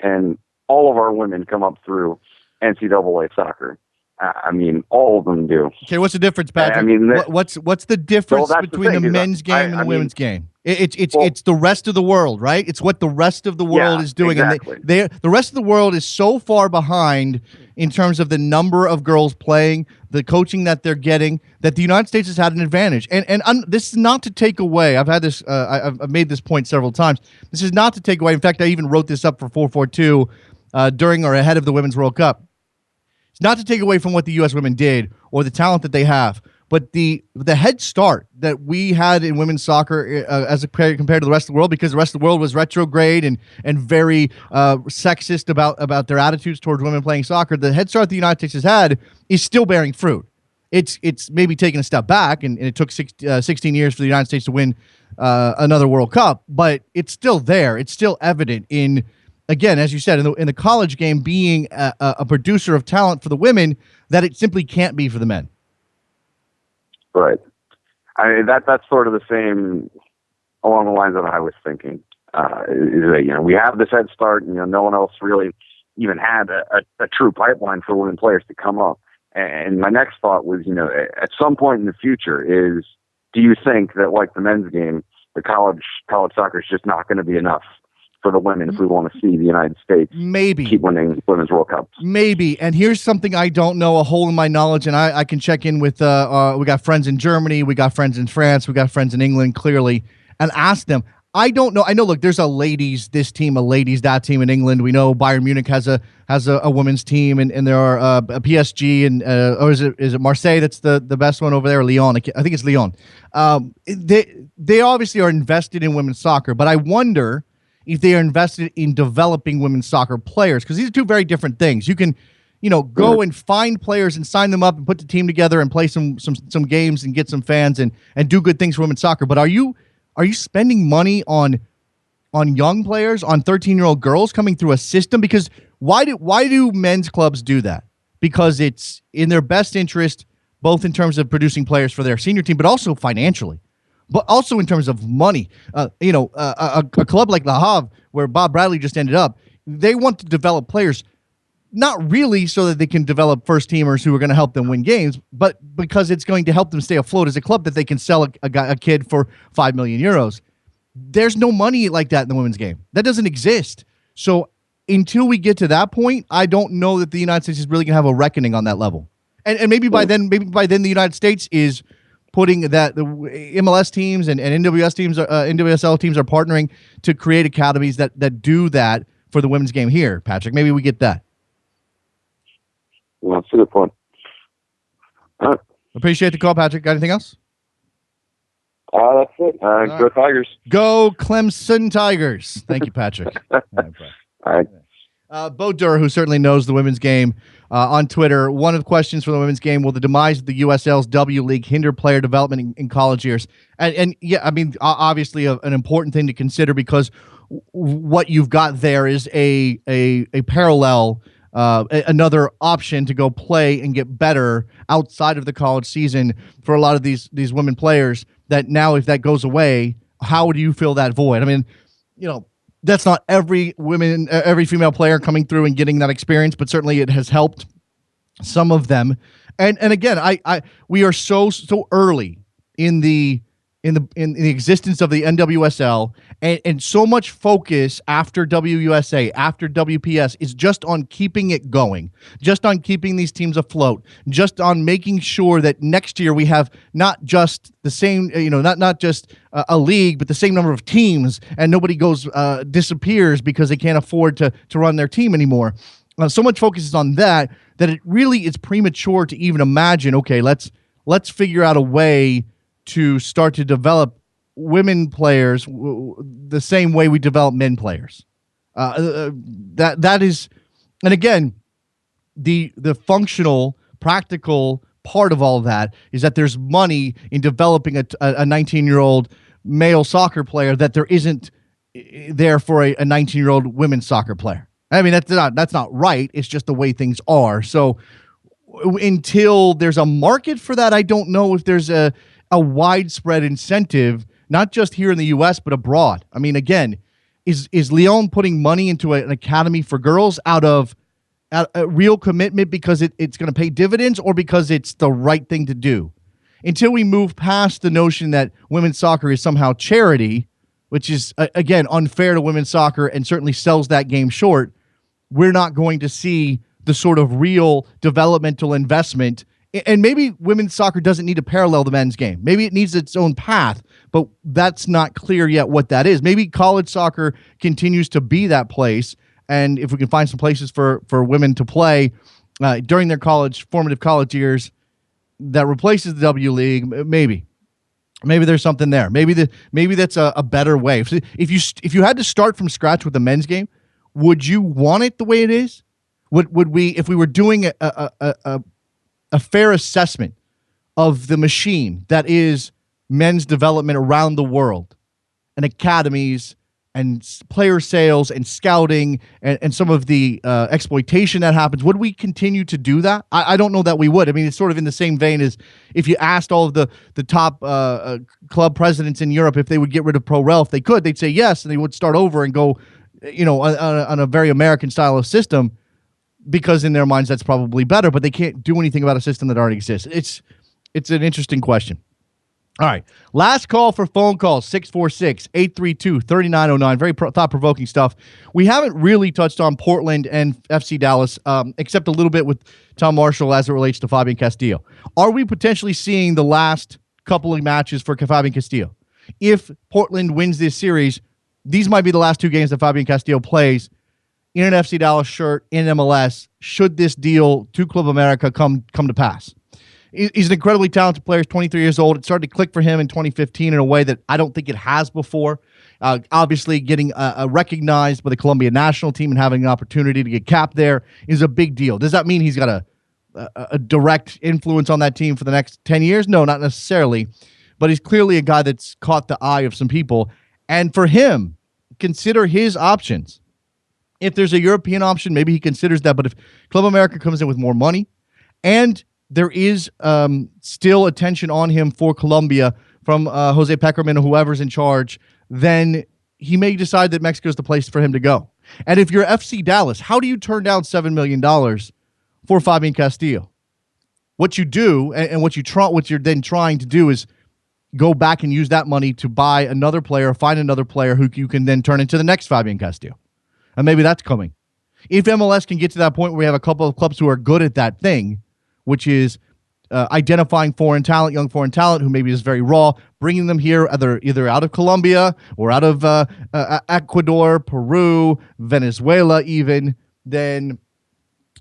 and all of our women come up through NCAA soccer. I mean, all of them do. Okay, what's the difference, Patrick? I mean, what's the difference between the men's game and the women's game? It's the rest of the world, right? It's what the rest of the world is doing, exactly. And the rest of the world is so far behind in terms of the number of girls playing, the coaching that they're getting, that the United States has had an advantage. And this is not to take away. I've had this. I've made this point several times. This is not to take away. In fact, I even wrote this up for 442 during or ahead of the Women's World Cup. It's not to take away from what the U.S. women did or the talent that they have, but the head start that we had in women's soccer compared to the rest of the world, because the rest of the world was retrograde and very sexist about their attitudes towards women playing soccer. The head start the United States has had is still bearing fruit. It's maybe taken a step back, and it took 16 years for the United States to win another World Cup, but it's still there. It's still evident in, again, as you said, in the college game, being a producer of talent for the women that it simply can't be for the men. Right. I mean, that's sort of the same along the lines that I was thinking. Is that, we have this head start, no one else really even had a true pipeline for women players to come up. And my next thought was, at some point in the future do you think that, like the men's game, the college soccer is just not going to be enough for the women if we want to see the United States keep winning Women's World Cups? Maybe. And here's something I don't know, a hole in my knowledge, and I can check in with, we got friends in Germany, we got friends in France, we got friends in England, clearly, and ask them. I don't know. I know, look, there's a ladies this team, a ladies that team in England. We know Bayern Munich has a women's team, and there are a PSG, and or is it Marseille that's the best one over there, or Lyon? I think it's Lyon. They obviously are invested in women's soccer, but I wonder if they are invested in developing women's soccer players, because these are two very different things. You can, go and find players and sign them up and put the team together and play some games and get some fans and do good things for women's soccer. But are you spending money on young players, on 13-year-old girls coming through a system? Because why do men's clubs do that? Because it's in their best interest, both in terms of producing players for their senior team, but also financially. But also in terms of money. A club like Le Havre, where Bob Bradley just ended up, they want to develop players, not really so that they can develop first-teamers who are going to help them win games, but because it's going to help them stay afloat as a club, that they can sell a kid for 5 million euros. There's no money like that in the women's game. That doesn't exist. So until we get to that point, I don't know that the United States is really going to have a reckoning on that level. And maybe by then the United States is putting that the MLS teams and NWS teams, NWSL teams are partnering to create academies that do that for the women's game here, Patrick. Maybe we get that. Well, that's a good point. Appreciate the call, Patrick. Got anything else? That's it. Go Tigers. Go Clemson Tigers. Thank you, Patrick. All right. Bo Durr, who certainly knows the women's game, on Twitter, one of the questions for the women's game: will the demise of the USL's W League hinder player development in college years? And yeah, I mean, obviously an important thing to consider, because what you've got there is a parallel, another option to go play and get better outside of the college season for a lot of these women players. That now, if that goes away, how do you fill that void? I mean, that's not every female player coming through and getting that experience, but certainly it has helped some of them. And again, we are so early in the existence of the NWSL, and so much focus after WUSA, after WPS, is just on keeping it going, just on keeping these teams afloat, just on making sure that next year we have not just the same, not just a league, but the same number of teams, and nobody disappears because they can't afford to run their team anymore. So much focus is on that it really is premature to even imagine, okay, let's figure out a way to start to develop women players the same way we develop men players. That is, and again, the functional, practical part of all of that is that there's money in developing a 19-year-old male soccer player that there isn't there for a 19-year-old women's soccer player. I mean, that's not right. It's just the way things are. So until there's a market for that, I don't know if there's a widespread incentive, not just here in the U.S., but abroad. I mean, again, is Lyon putting money into an academy for girls out of a real commitment because it's going to pay dividends, or because it's the right thing to do? Until we move past the notion that women's soccer is somehow charity, which is, again, unfair to women's soccer and certainly sells that game short, we're not going to see the sort of real developmental investment. And maybe women's soccer doesn't need to parallel the men's game. Maybe it needs its own path, but that's not clear yet what that is. Maybe college soccer continues to be that place, and if we can find some places for women to play during their formative college years that replaces the W League, maybe there's something there. Maybe that's a better way. If you had to start from scratch with the men's game, would you want it the way it is? Would we, if we were doing a fair assessment of the machine that is men's development around the world, and academies and player sales and scouting and some of the exploitation that happens, would we continue to do that? I don't know that we would. I mean, it's sort of in the same vein as if you asked all of the top club presidents in Europe if they would get rid of Pro Rel. If they could, they'd say yes, and they would start over and go, on a very American style of system, because in their minds that's probably better, but they can't do anything about a system that already exists. It's an interesting question. All right. Last call for phone calls, 646-832-3909. Very thought-provoking stuff. We haven't really touched on Portland and FC Dallas, except a little bit with Tom Marshall as it relates to Fabian Castillo. Are we potentially seeing the last couple of matches for Fabian Castillo? If Portland wins this series, these might be the last two games that Fabian Castillo plays in an FC Dallas shirt in MLS, should this deal to Club America come to pass. He's an incredibly talented player. He's 23 years old. It started to click for him in 2015 in a way that I don't think it has before. Obviously, getting recognized by the Colombia national team and having an opportunity to get capped there is a big deal. Does that mean he's got a direct influence on that team for the next 10 years? No, not necessarily. But he's clearly a guy that's caught the eye of some people. And for him, consider his options. If there's a European option, maybe he considers that. But if Club America comes in with more money, and there is still attention on him for Colombia from Jose Peckerman or whoever's in charge, then he may decide that Mexico is the place for him to go. And if you're FC Dallas, how do you turn down $7 million for Fabian Castillo? What you do, and what you're then trying to do, is go back and use that money to buy another player, find another player who you can then turn into the next Fabian Castillo. And maybe that's coming. If MLS can get to that point where we have a couple of clubs who are good at that thing, which is identifying young foreign talent who maybe is very raw, bringing them here either out of Colombia or out of Ecuador, Peru, Venezuela even, then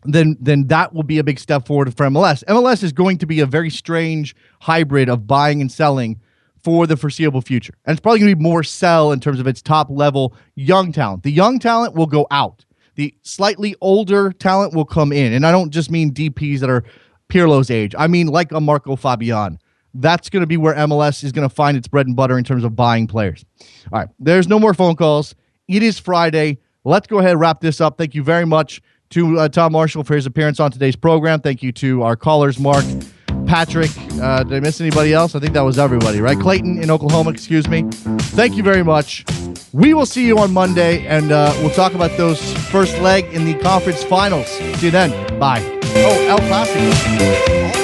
that will be a big step forward for MLS. MLS is going to be a very strange hybrid of buying and selling for the foreseeable future. And it's probably going to be more sell in terms of its top level young talent. The young talent will go out. the slightly older talent will come in. And I don't just mean DPs that are Pirlo's age. I mean like a Marco Fabian. That's going to be where MLS is going to find its bread and butter in terms of buying players. All right, there's no more phone calls. It is Friday. Let's go ahead and wrap this up. Thank you very much to Tom Marshall for his appearance on today's program. Thank you to our callers, Mark, Patrick. Did I miss anybody else? I think that was everybody, right? Clayton in Oklahoma, excuse me. Thank you very much. We will see you on Monday, and we'll talk about those first leg in the conference finals. See you then. Bye. Oh, El Clasico.